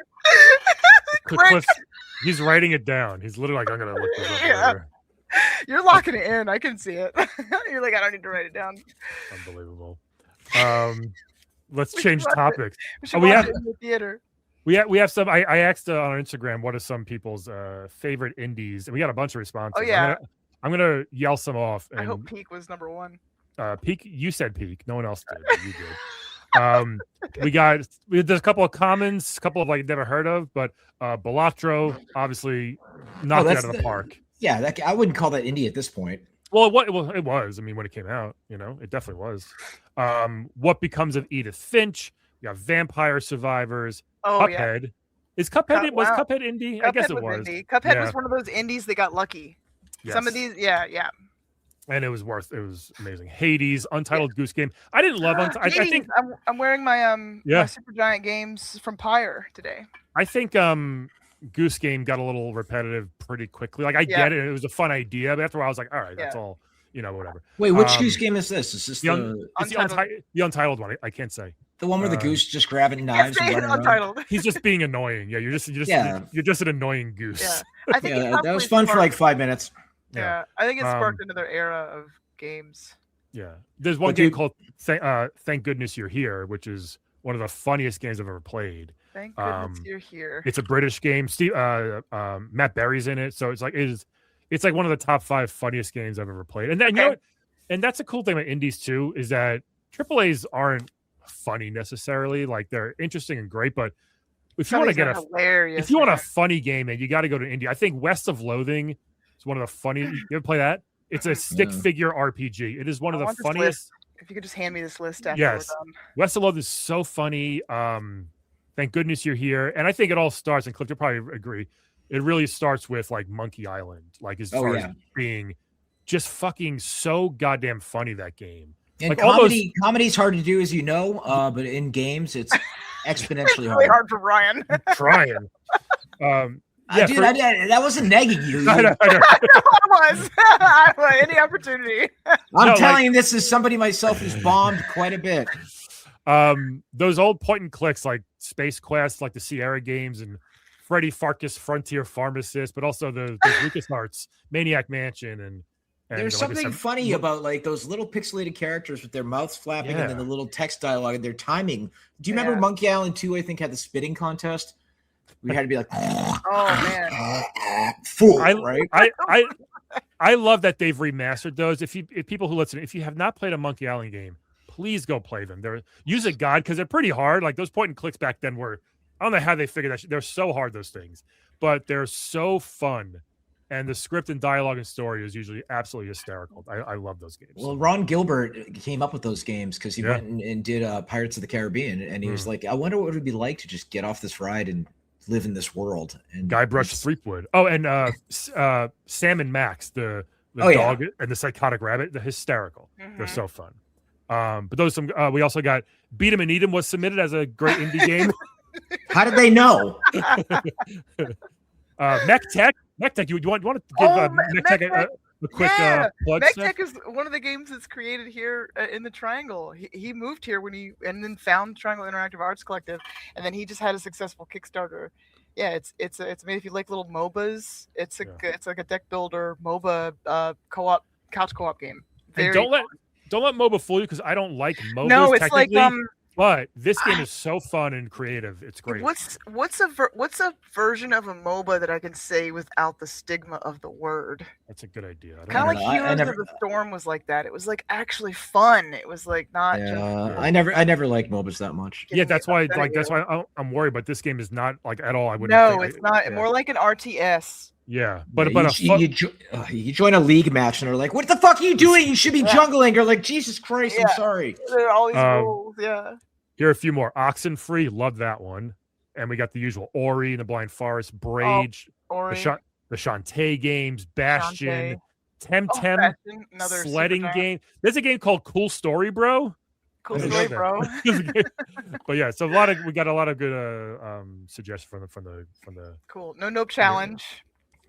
Cliff, he's writing it down. He's literally like, "I'm gonna look this up later." You're locking it in. I can see it. You're like, I don't need to write it down. Unbelievable. Let's change topics. We have it in the theater. We have some. I asked on our Instagram what are some people's favorite indies, and we got a bunch of responses. Oh yeah, I'm gonna yell some off. I hope Peak was number one. Peak, you said Peak. No one else did. But you did. There's a couple of commons, a couple of like never heard of, but Balatro obviously knocked it out of the park. Yeah, I wouldn't call that indie at this point. Well, it was. I mean, when it came out, it definitely was. What Becomes of Edith Finch? We got Vampire Survivors. Oh, Cuphead. Yeah. Is Cuphead was Cuphead indie? I guess it was. Indie. Cuphead was one of those indies that got lucky. Yes. Some of these, yeah. And it was amazing. Hades, Untitled Goose Game. I didn't love Untitled. I think I'm wearing my my Super Giant Games from Pyre today. I think Goose Game got a little repetitive pretty quickly. Like I get it. It was a fun idea, but after a while I was like, all right, that's all. Whatever. Wait, which Goose Game is this? Is this the Untitled one? I can't say. The one where the goose just grabbing knives and running Untitled. around? He's just being annoying. Yeah, you're just an annoying goose. Yeah, I think that was fun for like 5 minutes. Yeah, I think it sparked another era of games. Yeah, there's one game called Thank Goodness You're Here, which is one of the funniest games I've ever played. Thank goodness you're here. It's a British game. Matt Berry's in it, so it's like one of the top 5 funniest games I've ever played. And then you know what? And that's a cool thing about indies too, is that AAAs aren't funny necessarily. Like they're interesting and great, but if you want to get a funny game, then you got to go to indie. I think West of Loathing is one of the funny. You ever play that? It's a stick figure RPG. It is one of the funniest. If you could just hand me this list after yes, we're done. West of Loathing is so funny. Thank goodness you're here. And I think it all starts, and Cliff, you'll probably agree, it really starts with like Monkey Island, like as far as being just fucking so goddamn funny, that game. And like comedy's hard to do, as you know, but in games it's exponentially really hard for Ryan. I'm trying. Dude, that wasn't negging you. I know. I was. Any opportunity. I'm telling you, this is somebody myself who's bombed quite a bit. Those old point and clicks like Space Quest, like the Sierra games, and Freddy Farkas Frontier Pharmacist, but also the LucasArts Maniac Mansion and there's something funny about like those little pixelated characters with their mouths flapping and then the little text dialogue and their timing. Do you remember Monkey Island 2, I think, had the spitting contest? We had to be like, oh man, fool, right? I love that they've remastered those. If people who listen, if you have not played a Monkey Island game, please go play them. Use a guide because they're pretty hard. Like those point and clicks back then were, I don't know how they figured that. They're so hard, those things, but they're so fun. And the script and dialogue and story is usually absolutely hysterical. I love those games. Well, Ron Gilbert came up with those games because he went and did Pirates of the Caribbean. And he was like, I wonder what it would be like to just get off this ride and live in this world. And Guybrush Threepwood. Oh, and Sam and Max, the dog and the psychotic rabbit. They're hysterical. Mm-hmm. They're so fun. But those we also got Beat 'em and Eat 'em was submitted as a great indie game. How did they know? MechTech, you want to give MechTech a quick plug? MechTech is one of the games that's created here in the Triangle. He moved here and then found Triangle Interactive Arts Collective, and then he just had a successful Kickstarter. Yeah, it's made if you like little MOBAs. It's like a deck builder MOBA couch co-op game. And don't let MOBA fool you because I don't like MOBAs. No, it's like But this game is so fun and creative. It's great. What's a version of a MOBA that I can say without the stigma of the word? That's a good idea. Kind of like Heroes of the Storm was like that. It was like actually fun. It was like not. Yeah, I never liked MOBAs that much. Yeah, that's why I'm worried. But this game is not like at all. I wouldn't. No, it's not. Yeah. More like an RTS. Yeah, but you join a league match and they're like, "What the fuck are you doing? You should be jungling." You're like, "Jesus Christ, I'm sorry." There are all these rules. Yeah. Here are a few more. Oxenfree, love that one. And we got the usual Ori and the Blind Forest, Brage, the Shantae games, Bastion, Temtem, sledding game. There's a game called Cool Story Bro. Cool Story Bro. But yeah, so we got a lot of good suggestions from the cool. No Nope Challenge.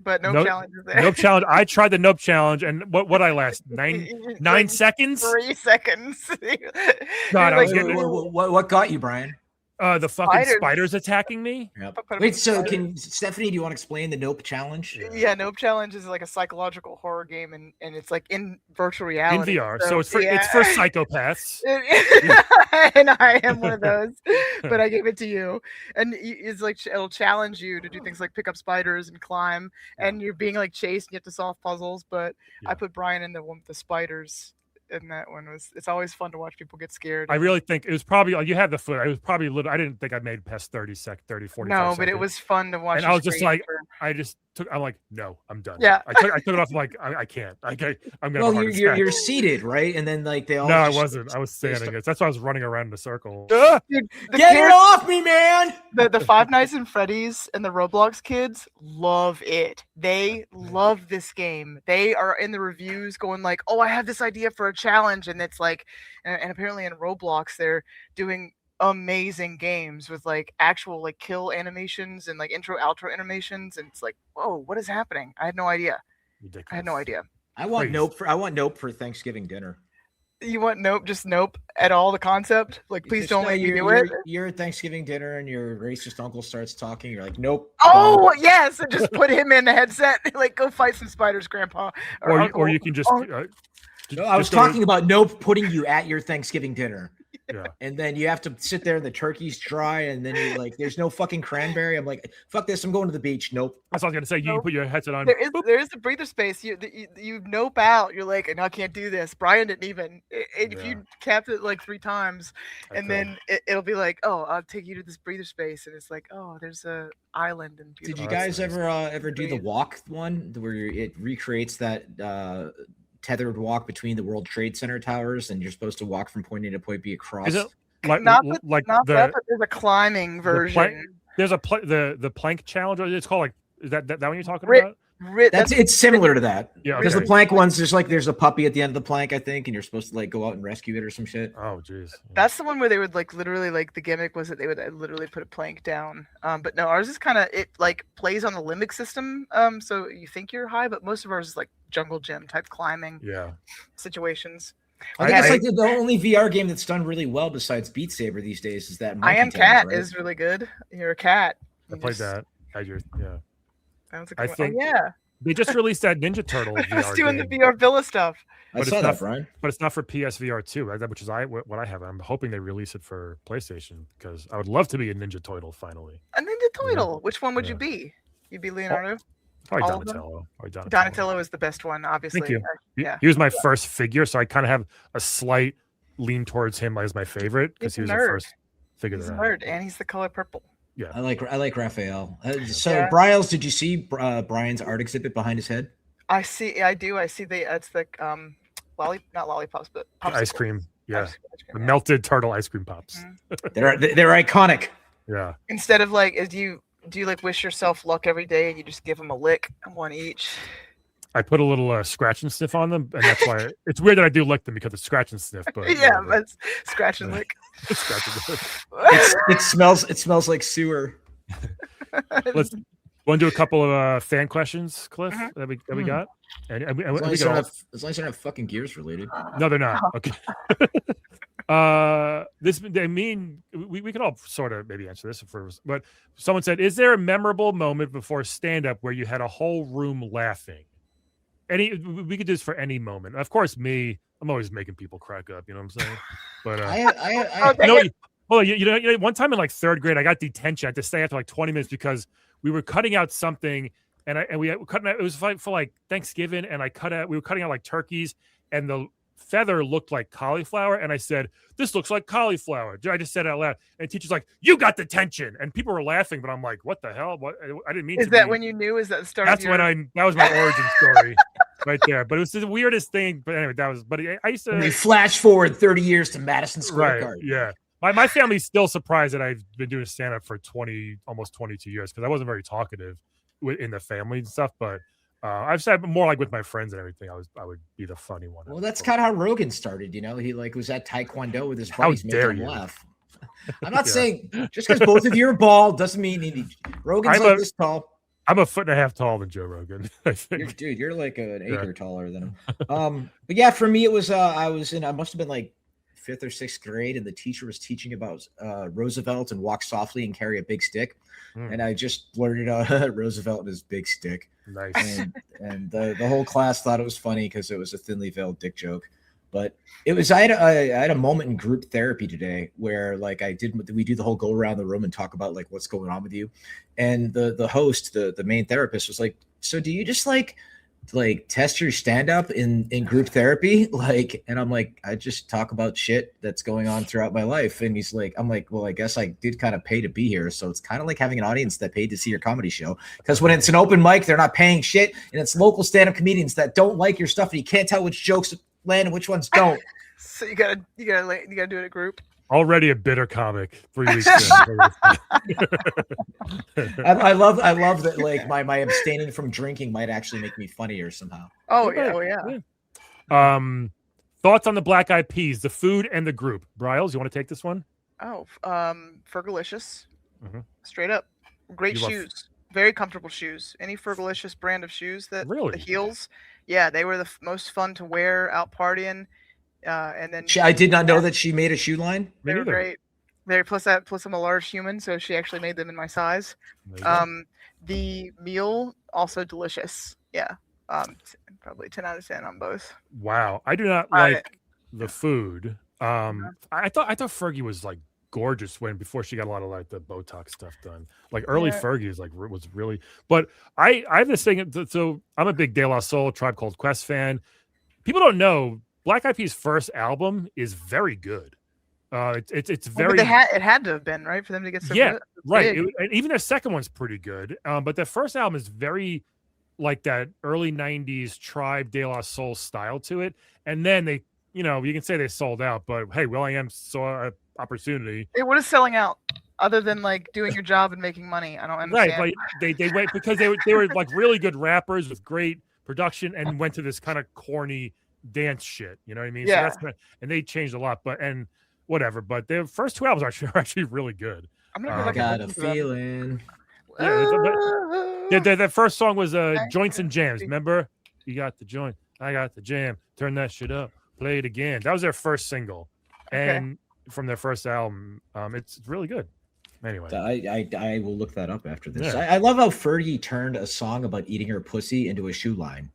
But no challenge is there. Nope challenge. I tried the Nope challenge, and what I last 9 seconds. 3 seconds. God, I was what got you, Brian? The fucking spiders attacking me. Yep. Wait, so Stephanie, do you want to explain the Nope challenge? Yeah, Nope challenge is like a psychological horror game, and it's like in virtual reality. In VR, so it's for psychopaths. And I am one of those, but I gave it to you. And it's like it'll challenge you to do things like pick up spiders and climb, and you're being like chased, and you have to solve puzzles. But I put Brian in the one with the spiders. And that one it's always fun to watch people get scared. I really think it was probably, you had the foot. I was probably I didn't think I made past 40 seconds. No, but it was fun to watch. And I was just like, I'm like, no, I'm done. Yeah. I took it off. I'm like, I can't. I'm going to. Well, you're seated, right? And then like they all. No, I wasn't. I was standing. That's why I was running around in a circle. Dude, get it off me, man! The Five Nights at Freddy's and the Roblox kids love it. They love this game. They are in the reviews going like, "Oh, I have this idea for a challenge," and it's like, and apparently in Roblox they're doing amazing games with like actual like kill animations and like intro outro animations, and it's like, whoa, what is happening? I had no idea. Ridiculous. I had no idea. I want Nope for Thanksgiving dinner. You want Nope, just Nope at all, the concept? Like, please don't make me do it. You're at Thanksgiving dinner and your racist uncle starts talking. You're like, nope. Oh, yes. And just put him in the headset. Like, go fight some spiders, Grandpa. Or you can just... I was talking about Nope putting you at your Thanksgiving dinner. Yeah. And then you have to sit there and the turkey's dry, and then you're like, there's no fucking cranberry. I'm like, fuck this, I'm going to the beach. Nope. That's what I was gonna say. You put your headset on. There is a breather space. You nope out. You're like, no, I can't do this. Brian didn't even. If you capped it like 3 times, then it'll be like, oh, I'll take you to this breather space, and it's like, oh, there's a island and. Did you guys ever do the walk one where it recreates that tethered walk between the World Trade Center towers, and you're supposed to walk from point A to point B across? Is it not that, but there's a climbing version. There's the plank challenge. It's called like, is that what you're talking about? It's similar to that. Yeah, because the plank ones, there's a puppy at the end of the plank, I think, and you're supposed to like go out and rescue it or some shit. Oh, jeez. That's the one where they would like literally like the gimmick was that they would literally put a plank down. But no, ours is kind of it like plays on the limbic system. So you think you're high, but most of ours is like jungle gym type climbing. Situations. I guess like the only VR game that's done really well besides Beat Saber these days is that I Am Cat is really good. You're a cat. I played that. I think they just released that Ninja Turtle VR I was doing game. the VR Villa stuff. I saw that, Brian. But it's not for PSVR 2, which is what I have. I'm hoping they release it for PlayStation because I would love to be a Ninja Turtle finally. A Ninja Turtle? Which one would you be? You'd be Leonardo? Probably Donatello. Donatello is the best one, obviously. Thank you. He was my first figure, so I kind of have a slight lean towards him as my favorite because he was the first figure. He's a nerd, and he's the color purple. Yeah, I like Raphael. Briles, did you see Brian's art exhibit behind his head? I do. I see it's the not lollipops, but popsicles. Ice cream. Yeah, the melted turtle ice cream pops. They're iconic. Yeah. Instead of like, do you like wish yourself luck every day and you just give them a lick, one each? I put a little scratch and sniff on them, and that's why it's weird that I do lick them because it's scratch and sniff. But but scratch and lick. Scratch and lick. It smells like sewer. Let's want to do a couple of fan questions, Cliff, that we got. And as long as they're not fucking Gears related. No, they're not. Okay. We can all sort of maybe answer this first, but someone said, is there a memorable moment before stand-up where you had a whole room laughing? We could do this for any moment. Of course, I'm always making people crack up, you know what I'm saying? But one time in like 3rd grade, I got detention. I had to stay after like 20 minutes because we were cutting out something, and we were cutting out, it was for like Thanksgiving, and we were cutting out like turkeys, and the feather looked like cauliflower, and I said, "This looks like cauliflower." I just said it out loud, and the teacher's like, "You got detention," and people were laughing, but I'm like, "What the hell? What? I didn't mean." Is that when you knew? Is that the start? That was my origin story, right there. But it was the weirdest thing. But anyway, I used to. We flash forward 30 years to Madison Square Garden. Yeah. My family's still surprised that I've been doing stand-up for almost 22 years because I wasn't very talkative in the family and stuff, but. I've said more like with my friends and everything. I would be the funny one. Well, that's kind of how Rogan started. You know, he like was at Taekwondo with his buddies, making him laugh. I'm not saying just because both of you are bald doesn't mean Rogan's like this tall. I'm a 1.5 feet taller than Joe Rogan. I think. You're like an acre taller than him. But yeah, for me it was I must have been like 5th or 6th grade, and the teacher was teaching about Roosevelt and walk softly and carry a big stick. And I just blurted out Roosevelt and his big stick. Nice. And the whole class thought it was funny because it was a thinly veiled dick joke. But it was I had a moment in group therapy today where like we do the whole go around the room and talk about like what's going on with you. And the host, the main therapist was like, "So do you just like test your stand-up in group therapy?" And I'm like, "I just talk about shit that's going on throughout my life." And he's like, I'm like, "Well, I guess I did kind of pay to be here, so it's kind of like having an audience that paid to see your comedy show, because when it's an open mic, they're not paying shit, and it's local stand-up comedians that don't like your stuff, and you can't tell which jokes land and which ones don't." So you gotta do it in a group. Already a bitter comic 3 weeks in. I love that like my abstaining from drinking might actually make me funnier somehow. Oh yeah. Thoughts on the Black Eyed Peas, the food and the group. Briles, you want to take this one? Oh, Fergalicious. Straight up. Great shoes. Very comfortable shoes. Any Fergalicious brand of shoes the heels. Yeah, they were the most fun to wear out partying. And then I did not know that she made a shoe line. They were great. Plus I'm a large human, so she actually made them in my size. The meal also delicious. Yeah. Probably 10 out of 10 on both. Wow. I do not like the food. I thought Fergie was like gorgeous before she got a lot of like the Botox stuff done. Like early Fergie is like was really. But I have this thing. So I'm a big De La Soul, Tribe Called Quest fan. People don't know Black Eyed Peas' first album is very good. It's very. But it had to have been right for them to get so good. Right. And even their second one's pretty good. But their first album is very like that early '90s Tribe De La Soul style to it, and then they. You can say they sold out, but hey, will.i.am saw an opportunity. What is selling out other than like doing your job and making money? I don't understand. Right, like they went because they were like really good rappers with great production and went to this kind of corny dance shit. You know what I mean? Yeah. So and they changed a lot, but whatever. But their first two albums are actually really good. I'm gonna go back got a feeling. Yeah, that first song was Joints and Jams. Remember? You got the joint, I got the jam. Turn that shit up. Play it again. That was their first single, and from their first album, it's really good. Anyway, I will look that up after this. Yeah. I love how Fergie turned a song about eating her pussy into a shoe line.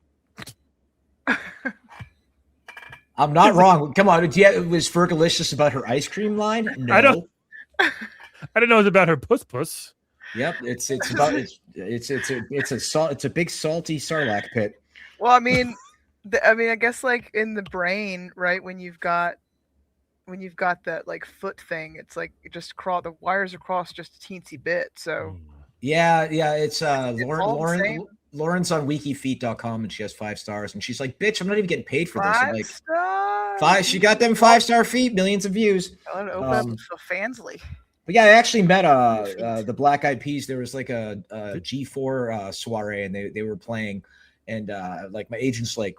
I'm not wrong. Come on, was Fergalicious about her ice cream line? No, I didn't know it was about her puss. Yep, it's a big salty sarlacc pit. Well, I mean, I guess like in the brain, right? When you've got that like foot thing, it's like it just the wires across just a teensy bit. So yeah, it's Lauren's on wikifeet.com and she has 5 stars and she's like, bitch, I'm not even getting paid for this. I'm like, 5. She got them 5-star feet, millions of views. Open up so Fansly. But yeah, I actually met the Black Eyed Peas. There was like a G4 soiree and they were playing, and like my agent's like,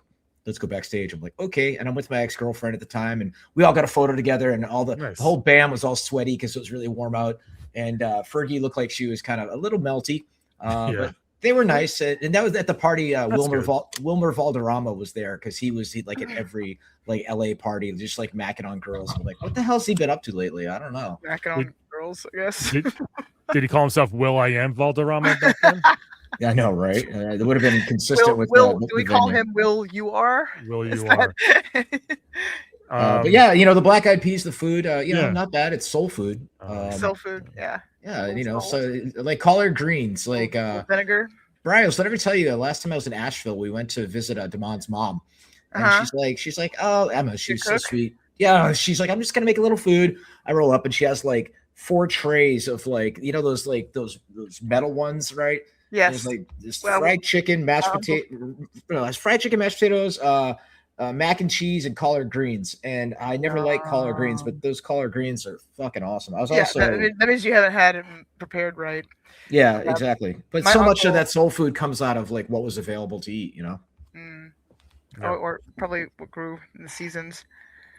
let's go backstage. I'm like, okay. And I'm with my ex-girlfriend at the time, and we all got a photo together, and the whole band was all sweaty because it was really warm out. And Fergie looked like she was kind of a little melty, but they were nice. And that was at the party. Wilmer Valderrama was there because he like at every like LA party, just like macking on girls. I'm like, what the hell's he been up to lately? I don't know. Macking on girls, I guess. Did he call himself will.i.am Valderrama back then? Yeah, I know, right? It would have been consistent with. Do we call him Will You Are? Will You Are? But yeah, the Black Eyed Peas, the food, not bad. It's soul food. Soul food, yeah. Yeah, so like collard greens, like vinegar. Briles, did I ever tell you that last time I was in Asheville, we went to visit Damon's mom, and she's like, oh, Emma, she's so sweet. Yeah, she's like, I'm just gonna make a little food. I roll up, and she has like 4 trays of like, those metal ones, right? Yes. There's like this fried chicken, mashed potatoes, mac and cheese, and collard greens. And I never liked collard greens, but those collard greens are fucking awesome. I was also that means you haven't had them prepared right. Yeah, exactly. But so much of that soul food comes out of like what was available to eat, or probably what grew in the seasons.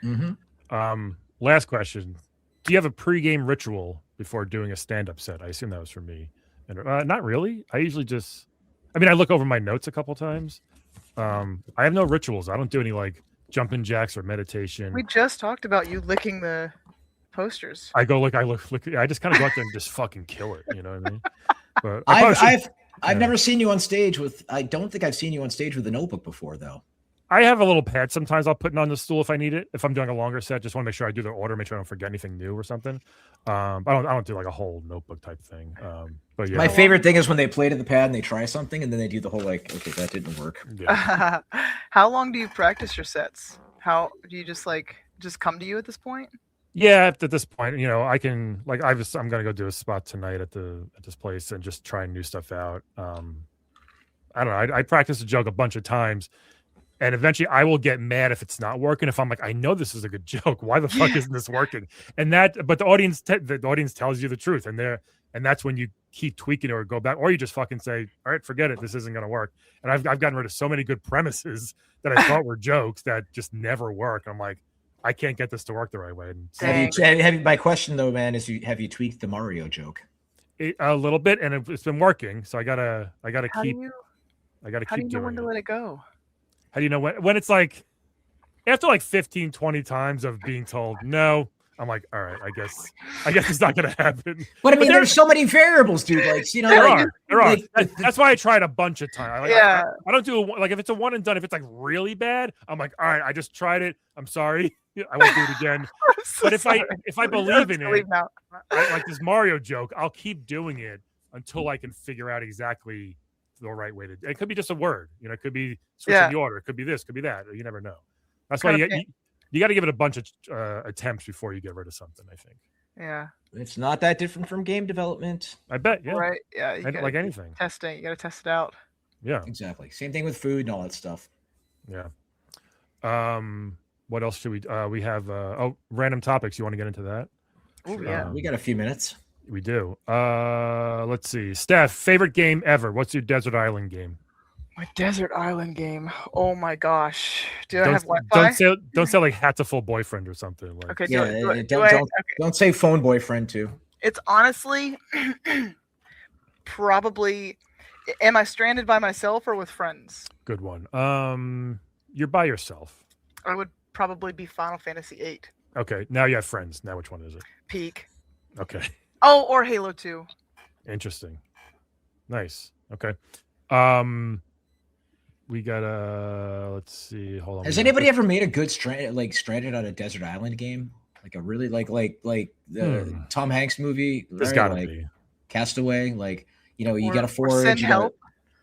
Mm-hmm. Last question: do you have a pregame ritual before doing a stand-up set? I assume that was for me. Not really. I usually I look over my notes a couple times. I have no rituals. I don't do any like jumping jacks or meditation. We just talked about you licking the posters. I go I just kind of go out there and just fucking kill it. You know what I mean? But I've never seen you on stage with. I don't think I've seen you on stage with a notebook before, though. I have a little pad. Sometimes I'll put it on the stool if I need it. If I'm doing a longer set, just want to make sure I do the order, make sure I don't forget anything new or something. I don't do like a whole notebook type thing. But yeah. My favorite thing is when they play to the pad and they try something and then they do the whole like, okay, that didn't work. Yeah. How long do you practice your sets? How do you just come to you at this point? Yeah, at this point, I can like I'm gonna go do a spot tonight at this place and just try new stuff out. I don't know. I practice a joke a bunch of times. And eventually I will get mad if it's not working. If I'm like, I know this is a good joke. Why the fuck isn't this working? But the audience tells you the truth. And that's when you keep tweaking it or go back, or you just fucking say, all right, forget it. This isn't going to work. And I've gotten rid of so many good premises that I thought were jokes that just never work. I'm like, I can't get this to work the right way. And my question though, man, is have you tweaked the Mario joke? A little bit, and it's been working. So I gotta keep doing How do you know when to let it go? How do you know when it's like after like 15, 20 times of being told, no, I'm like, all right, I guess it's not gonna happen. But I mean, there's so many variables, dude. Like, you know, there are. like, That's why I tried a bunch of times. Like, Yeah. I don't do like if it's a one and done. If it's like really bad, I'm like, all right, I just tried it. I'm sorry, I won't do it again. But if I believe in it, like this Mario joke, I'll keep doing it until I can figure out exactly the right way to. It could be just a word, you know. It could be switching the order. It could be this. Could be that. You never know. That's why you got to give it a bunch of attempts before you get rid of something. I think. Yeah. It's not that different from game development. I bet. Yeah. Right. Yeah. Like anything. Testing. You got to test it out. Yeah. Exactly. Same thing with food and all that stuff. Yeah. What else should we have? Random topics. You want to get into that? Oh yeah. We got a few minutes. We do. Let's see. Steph, favorite game ever. What's your desert island game? My desert island game. Oh my gosh. Do I have Wi-Fi? Don't say like Hatful Boyfriend or something. Like. Okay. Don't say phone boyfriend too. It's honestly probably. Am I stranded by myself or with friends? Good one. You're by yourself. I would probably be Final Fantasy VIII. Okay. Now you have friends. Now which one is it? Peak. Okay. Oh, or Halo 2. Interesting. Nice. Okay. We got let's see. Hold on. Has anybody ever made a good stranded on a desert island game? Like a really like the Tom Hanks movie? There's gotta be. Castaway. Like, you know, you gotta forage. Send help.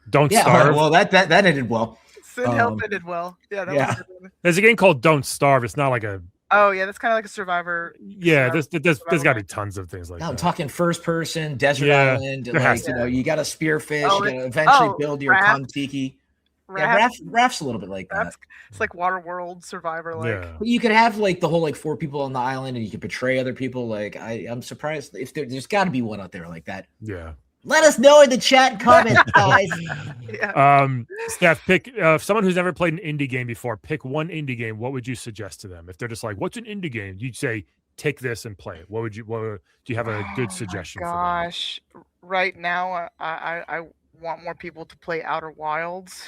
Don't Starve. Well, that ended well. Send help ended well. Yeah. That was a good one. There's a game called Don't Starve. It's not like a. Oh yeah, that's kind of like a Survivor. Yeah, there's got to be tons of things like that. I'm talking first person, desert island. Like, you know, you got to spearfish. You got to eventually build your Kon-Tiki. Raft's a little bit like that. It's like Waterworld, Survivor. Like, but you could have like the whole like 4 people on the island, and you could betray other people. Like, I'm surprised if there's got to be one out there like that. Yeah. Let us know in the chat and comments, guys. Steph, pick someone who's never played an indie game before. Pick one indie game. What would you suggest to them if they're just like, "What's an indie game?" You'd say, "Take this and play it." What do you have a good suggestion for them? Gosh, right now I want more people to play Outer Wilds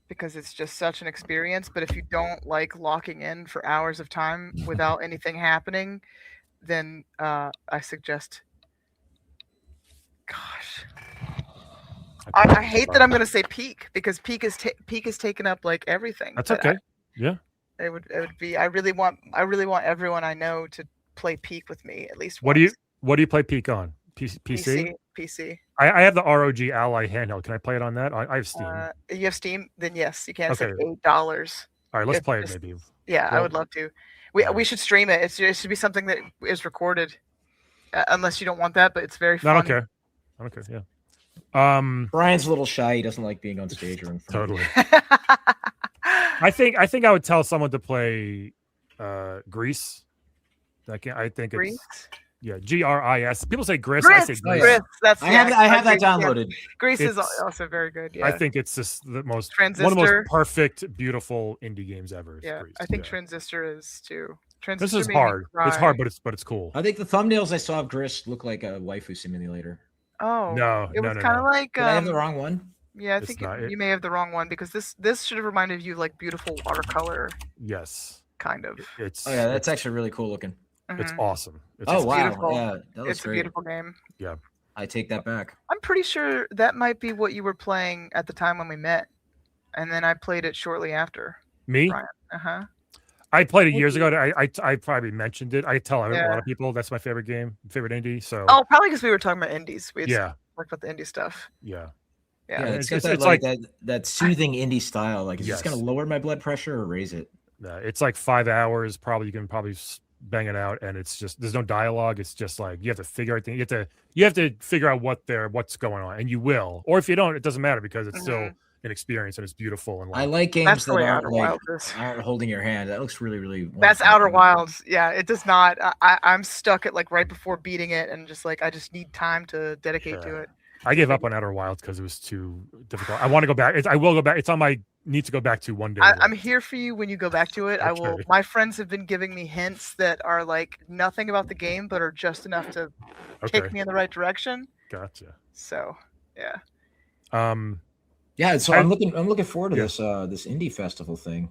because it's just such an experience. But if you don't like locking in for hours of time without anything happening, then I suggest. Gosh, I hate that I'm going to say Peak because Peak is taken up like everything. That's okay. It would be. I really want everyone I know to play Peak with me at least. What do you play Peak on? PC. I have the ROG Ally handheld. Can I play it on that? I have Steam. You have Steam? Then yes, you can. It's okay. like $8. All right, let's play it maybe. Yeah, I would love to. We should stream it. It should be something that is recorded, unless you don't want that. But it's very fun. I don't care. Yeah. Brian's a little shy. He doesn't like being on stage or in front. Totally. I think I would tell someone to play Grease. I think Grease? It's GRIS. People say Gris. Gris. I say Grease. Gris. That's I have that downloaded. Yeah. Grease is also very good. Yeah. I think it's just one of the most perfect, beautiful indie games ever. Yeah, Grease. I think Transistor is too. This is hard. It's hard, but it's cool. I think the thumbnails I saw of Gris look like a waifu simulator. Oh no! It was kind of like. Did I have the wrong one? Yeah, I think you may have the wrong one because this should have reminded you of like beautiful watercolor. Yes. Kind of. That's actually really cool looking. It's awesome. Wow! Beautiful. Yeah, it's a beautiful game. Yeah. I take that back. I'm pretty sure that might be what you were playing at the time when we met, and then I played it shortly after. Me? I played it years ago. I probably mentioned it. I tell a lot of people that's my favorite game, favorite indie. So probably because we were talking about indies. We talked about the indie stuff. Yeah, it's like that soothing indie style. Like, is this going to lower my blood pressure or raise it? It's like 5 hours. Probably you can bang it out, and it's just there's no dialogue. It's just like you have to figure out things. You have to figure out what's going on, and you will. Or if you don't, it doesn't matter because it's still an experience and it's beautiful. And I like games that aren't holding your hand. That looks really, really. That's Outer Wilds. Yeah, it does not. I'm stuck at like right before beating it, and just like I just need time to dedicate to it. I gave up on Outer Wilds because it was too difficult. I want to go back. I will go back. It's on my need to go back to one day. I'm here for you when you go back to it. I will. My friends have been giving me hints that are like nothing about the game, but are just enough to take me in the right direction. Gotcha. So, yeah. Yeah, so I'm looking forward to this indie festival thing.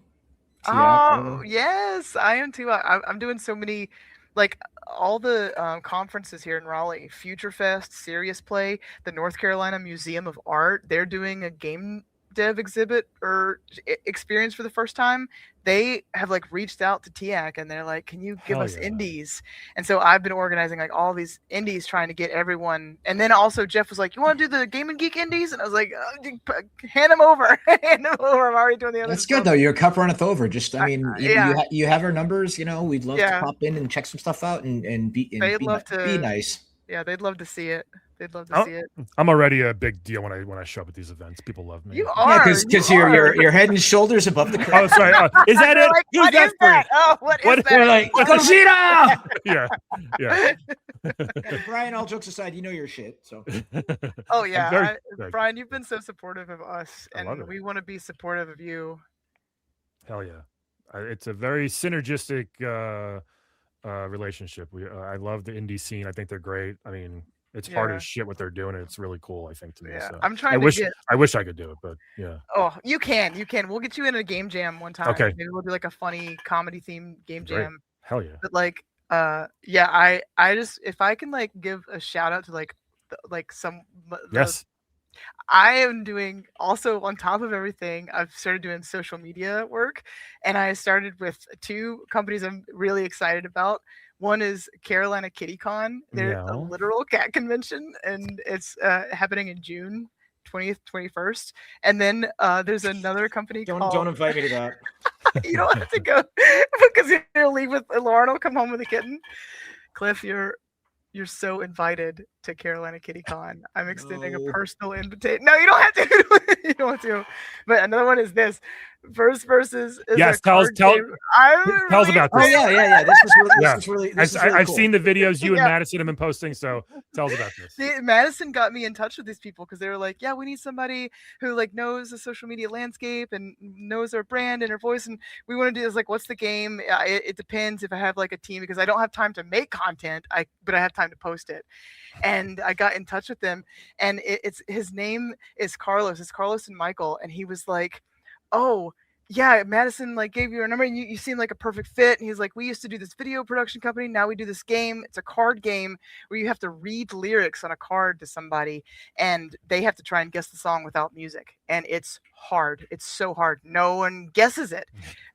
Oh yes, I am too. I'm doing so many, like all the conferences here in Raleigh, Future Fest, Serious Play, the North Carolina Museum of Art. They're doing a game dev exhibit or experience for the first time. They have like reached out to TIAC and they're like, "Can you give us indies?" And so I've been organizing like all these indies, trying to get everyone. And then also Jeff was like, "You want to do the Game and Geek indies?" And I was like, "Hand them over, hand them over." I'm already doing the other. That's good though. Your cup runneth over. Just, I mean, you have our numbers. You know, we'd love to pop in and check some stuff out and be nice. Yeah, they'd love to see it. They'd love to see it. I'm already a big deal when I show up at these events. People love me. You are, because you're head and shoulders above the crowd. Oh, sorry. Is that it? Like, what is that? Oh, what is that? We're like, Gogeta! Yeah. Brian, all jokes aside, you know your shit. So. Oh yeah, Brian, you've been so supportive of us, and we want to be supportive of you. Hell yeah, it's a very synergistic relationship. I love the indie scene. I think they're great. I mean, it's hard as shit what they're doing, and it's really cool, I think, to me. Yeah, so I'm trying I wish I could do it, but yeah. Oh, you can. We'll get you in a game jam one time. Okay. Maybe we'll do like a funny comedy themed game jam. Great. Hell yeah. But like, I just, if I can like give a shout out to yes. I am doing also on top of everything. I've started doing social media work, and I started with 2 companies I'm really excited about. One is Carolina Kitty Con. They're a literal cat convention, and it's happening in June 20th, 21st. And then there's another company called... Don't invite me to that. You don't have to go because you'll leave with Lauren will come home with a kitten. Cliff, you're so invited to Carolina Kitty Con. I'm extending a personal invitation. No, you don't have to. You don't have to. But another one is this. Versus is tell us about this. Oh yeah. This is really I've cool. seen the videos you and Madison have been posting, so tell us about this. Madison got me in touch with these people because they were like, yeah, we need somebody who like knows the social media landscape and knows our brand and our voice, and we want to do this. Like, what's the game? It depends if I have like a team, because I don't have time to make content, but I have time to post it. And I got in touch with them, and it's his name is Carlos. It's Carlos and Michael, and he was like, oh yeah, Madison like gave you a number and you seem like a perfect fit. And he's like, we used to do this video production company, now we do this game. It's a card game where you have to read lyrics on a card to somebody and they have to try and guess the song without music, and it's hard. It's so hard, no one guesses it.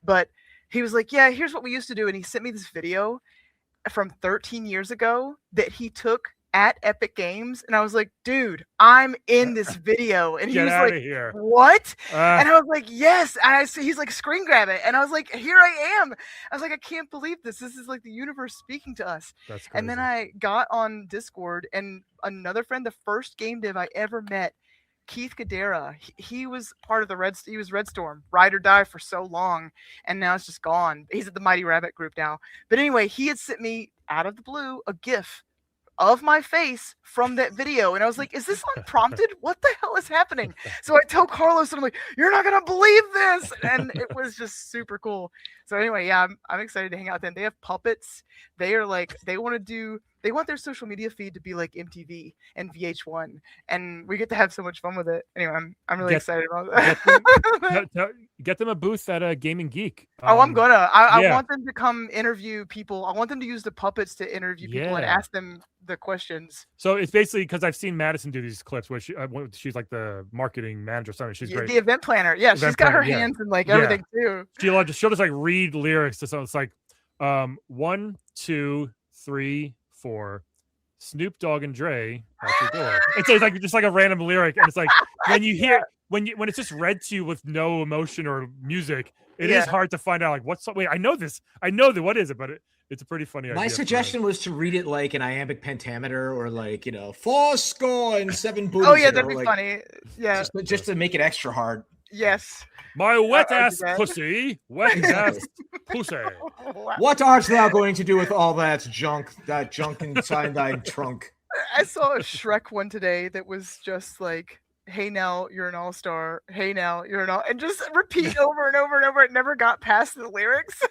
But he was like, yeah, here's what we used to do, and he sent me this video from 13 years ago that he took at Epic Games, and I was like, dude, I'm in this video. And he was like, here. What? And I was like, yes. And he's like, screen grab it. And I was like, here I am. I was like, I can't believe this. This is like the universe speaking to us. That's crazy. And then I got on Discord, and another friend, the first game dev I ever met, Keith Gadara, he was part of he was Red Storm, Ride or Die for so long, and now it's just gone. He's at the Mighty Rabbit group now. But anyway, he had sent me out of the blue a GIF of my face from that video, and I was like, is this unprompted? What the hell is happening? So I tell Carlos, and I'm like, you're not gonna believe this, and it was just super cool. So anyway, yeah, I'm excited to hang out with them. They have puppets. They are like, they want their social media feed to be like MTV and VH1, and we get to have so much fun with it. Anyway, I'm really excited about that. Get them a booth at Gaming Geek. I want them to come interview people. I want them to use the puppets to interview people and ask them the questions. So it's basically, because I've seen Madison do these clips where she's like the marketing manager or something. She's great. The event planner. Yeah, she's got her hands in like everything too. She'll just like read lyrics to something. It's like 1, 2, 3, 4. Snoop Dogg and Dre at your door. It's like just like a random lyric, and it's like when you hear when it's just read to you with no emotion or music, it is hard to find out like what's. Wait, I know this. I know that. What is it? But it's a pretty funny idea. My suggestion was to read it like an iambic pentameter, or like 4-7 booties. Oh yeah, that'd be funny. Yeah, just to make it extra hard. Yes. My wet ass pussy, wet ass pussy. What art thou going to do with all that junk inside thy trunk? I saw a Shrek one today that was just like, hey now you're an all-star, hey now you're an all, and just repeat over and over and over. It never got past the lyrics.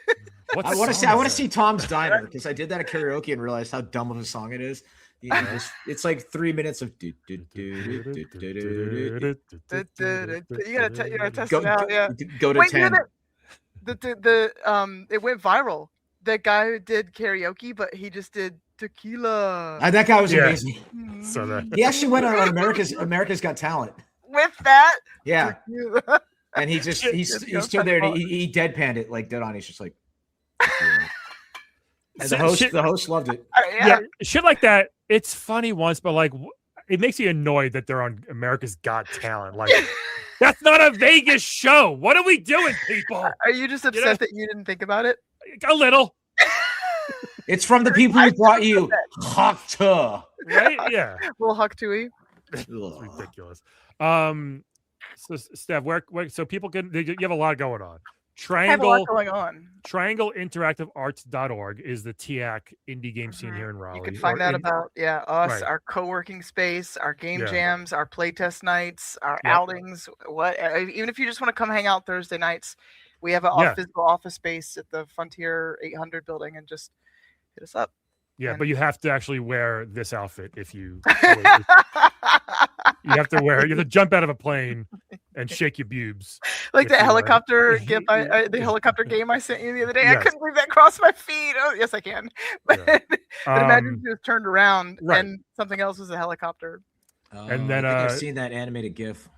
I want to see Tom's Diner, because I did that at karaoke and realized how dumb of a song it is. You know, it's like 3 minutes of you gotta test it out. Yeah. Go to 10. it went viral. That guy who did karaoke, but he just did tequila. That guy was amazing. So that He actually went on America's Got Talent with that. Yeah. Tequila. And he stood there and he deadpanned it like dead on. He's just like, and the host loved it. Yeah, shit like that. It's funny once, but like it makes you annoyed that they're on America's Got Talent. Like that's not a Vegas show. What are we doing, people? Are you just upset that you didn't think about it? A little. It's from the people who brought you Hakta. Right? Yeah. Little Haktui. It's ridiculous. So Steph, where so people can you have a lot going on. TriangleInteractiveArts.org is the TIAC indie game scene here in Raleigh. You can find out about us, our co-working space, our game jams, our playtest nights, our outings. Even if you just want to come hang out Thursday nights, we have a physical office space at the Frontier 800 building, and just hit us up. Yeah, but you have to actually wear this outfit if you. You have to jump out of a plane and shake your boobs. Like the helicopter gif, the helicopter game I sent you the other day. Yes. I couldn't believe that crossed my feed. Oh, yes, I can. But, but imagine if you was turned around and something else was a helicopter. And then I've seen that animated gif.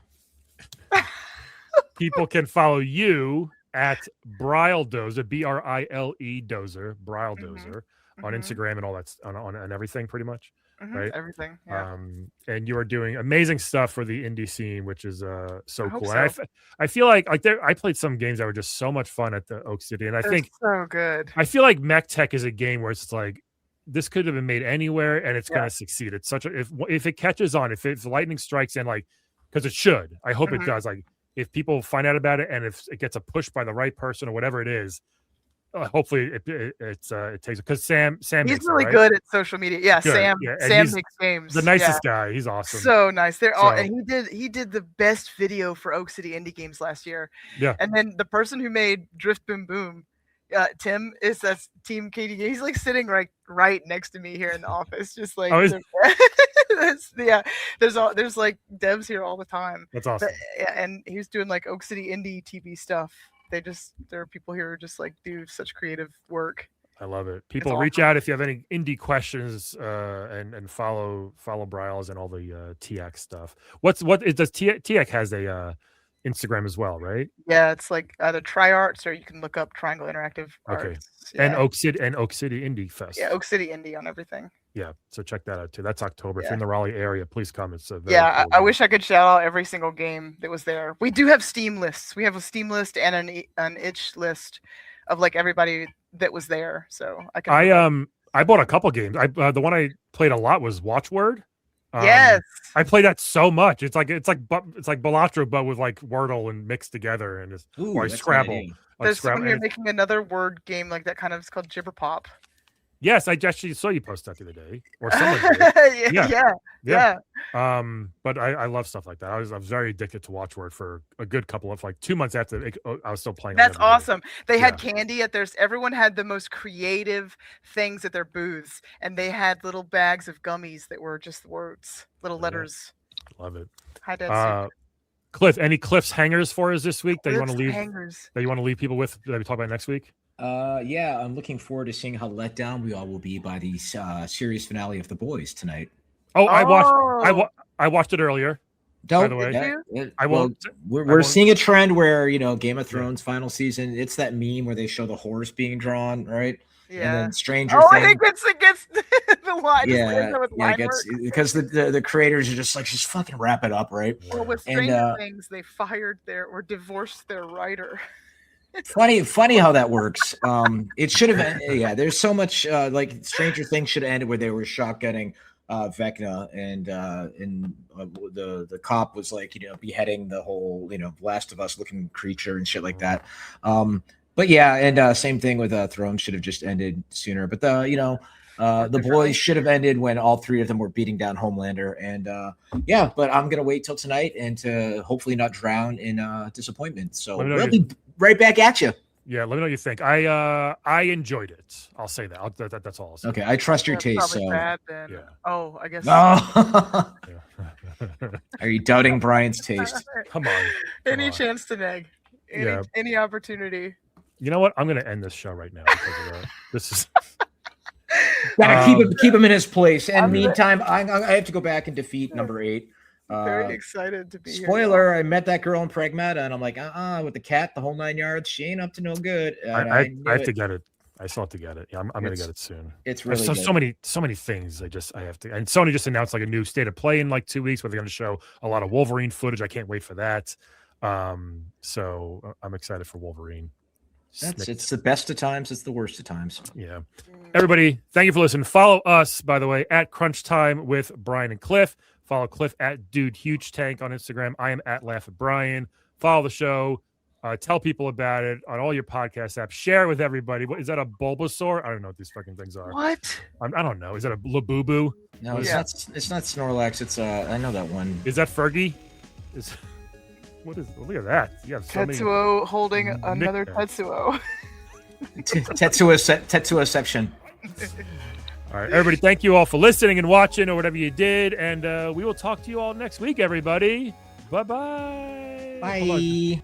People can follow you at Briledozer, Brile Dozer, Briledozer, on Instagram and all that on everything pretty much. Right, everything. Yeah. And you are doing amazing stuff for the indie scene, which is so cool. So. And I feel like I played some games that were just so much fun at the Oak City, and I think so good. I feel like Mech Tech is a game where it's like this could have been made anywhere, and it's going to succeed. It's such a if it catches on, if lightning strikes in, like because it should. I hope it does. Like if people find out about it, and if it gets a push by the right person or whatever it is. Hopefully it takes it because Sam he's really good at social media. Yeah, good. Sam makes games. The nicest guy. He's awesome. So nice. They're all and he did the best video for Oak City Indie Games last year. Yeah. And then the person who made Drift Boom Boom, Tim, that's Team KD. He's like sitting right next to me here in the office, just like there's like devs here all the time. That's awesome. And he was doing like Oak City Indie TV stuff. There are people here who just like do such creative work. I love it. People reach out if you have any indie questions and follow Briles and all the TIAC stuff. TIAC has a Instagram as well, right? Yeah, it's like either TriArts or you can look up Triangle Interactive Arts. Yeah. And Oak City Indie Fest. Yeah, Oak City Indie on everything. Yeah, so check that out too. That's October. If you're in the Raleigh area, please come. It's cool. I wish I could shout out every single game that was there. We do have Steam lists. We have a Steam list and an itch list of like everybody that was there. So I bought a couple games. The one I played a lot was Watchword. Yes, I play that so much. It's like Balatro, but with like Wordle and mixed together, and or Scrabble. There's someone here making another word game like that kind of. It's called Jibber Pop. Yes, I actually saw you post that the other day, or someone did. Yeah. But I love stuff like that. I was very addicted to Watchword for a good couple of 2 months after I was still playing. That's awesome. They had candy at theirs. Everyone had the most creative things at their booths, and they had little bags of gummies that were just words, little letters. Love it. Hi, Dad. Cliff, any Cliff's hangers for us this week that you want to leave? Hangers. That you want to leave people with that we talk about next week? I'm looking forward to seeing how let down we all will be by the series finale of The Boys tonight. I watched it earlier. By the way, I won't. We're seeing a trend where Game of Thrones final season. It's that meme where they show the horse being drawn, right? Yeah. And then Stranger Things. It gets the line. It gets because the creators are just fucking wrap it up, right? Well, with Stranger Things, they fired divorced their writer. Funny how that works. It should have. Yeah, there's so much like Stranger Things should have ended where they were shotgunning Vecna and the cop was like beheading the whole Last of Us looking creature and shit like that. But yeah, and same thing with Thrones should have just ended sooner. But the Boys should have ended when all three of them were beating down Homelander. And but I'm gonna wait till tonight and to hopefully not drown in disappointment. So we'll be right back at you. Yeah, let me know what you think. I enjoyed it. I'll say that. That's all I'll say. Okay, I trust your taste. So bad, then. Yeah. Oh, I guess. Oh. Are you doubting Brian's taste? Come on. Any chance to neg? Any opportunity? You know what? I'm going to end this show right now because of that. This is. Gotta keep him in his place. And meantime, I have to go back and defeat number 8. Very excited to be spoiler, I met that girl in Pragmata, and I'm like, with the cat, the whole 9 yards. She ain't up to no good. I have to get it. I still have to get it. Yeah, I'm going to get it soon. It's really so many things. I have to. And Sony just announced like a new state of play in like 2 weeks where they're going to show a lot of Wolverine footage. I can't wait for that. So I'm excited for Wolverine. It's the best of times. It's the worst of times. Yeah. Everybody, thank you for listening. Follow us, by the way, at Crunch Time with Brian and Cliff. Follow Cliff at Dude Huge Tank on Instagram. I am at Laugh at Brian. Follow the show. Tell people about it on all your podcast apps. Share it with everybody. What is that? A Bulbasaur? I don't know what these fucking things are. What? I don't know. Is that a Labubu? No, it's not. It's not Snorlax. It's I know that one. Is that Fergie? What is? Look at that. You have so Tetsuo many holding another Tetsuo. Tetsuoception. All right, everybody. Thank you all for listening and watching or whatever you did, and we will talk to you all next week. Everybody. Bye-bye. Bye.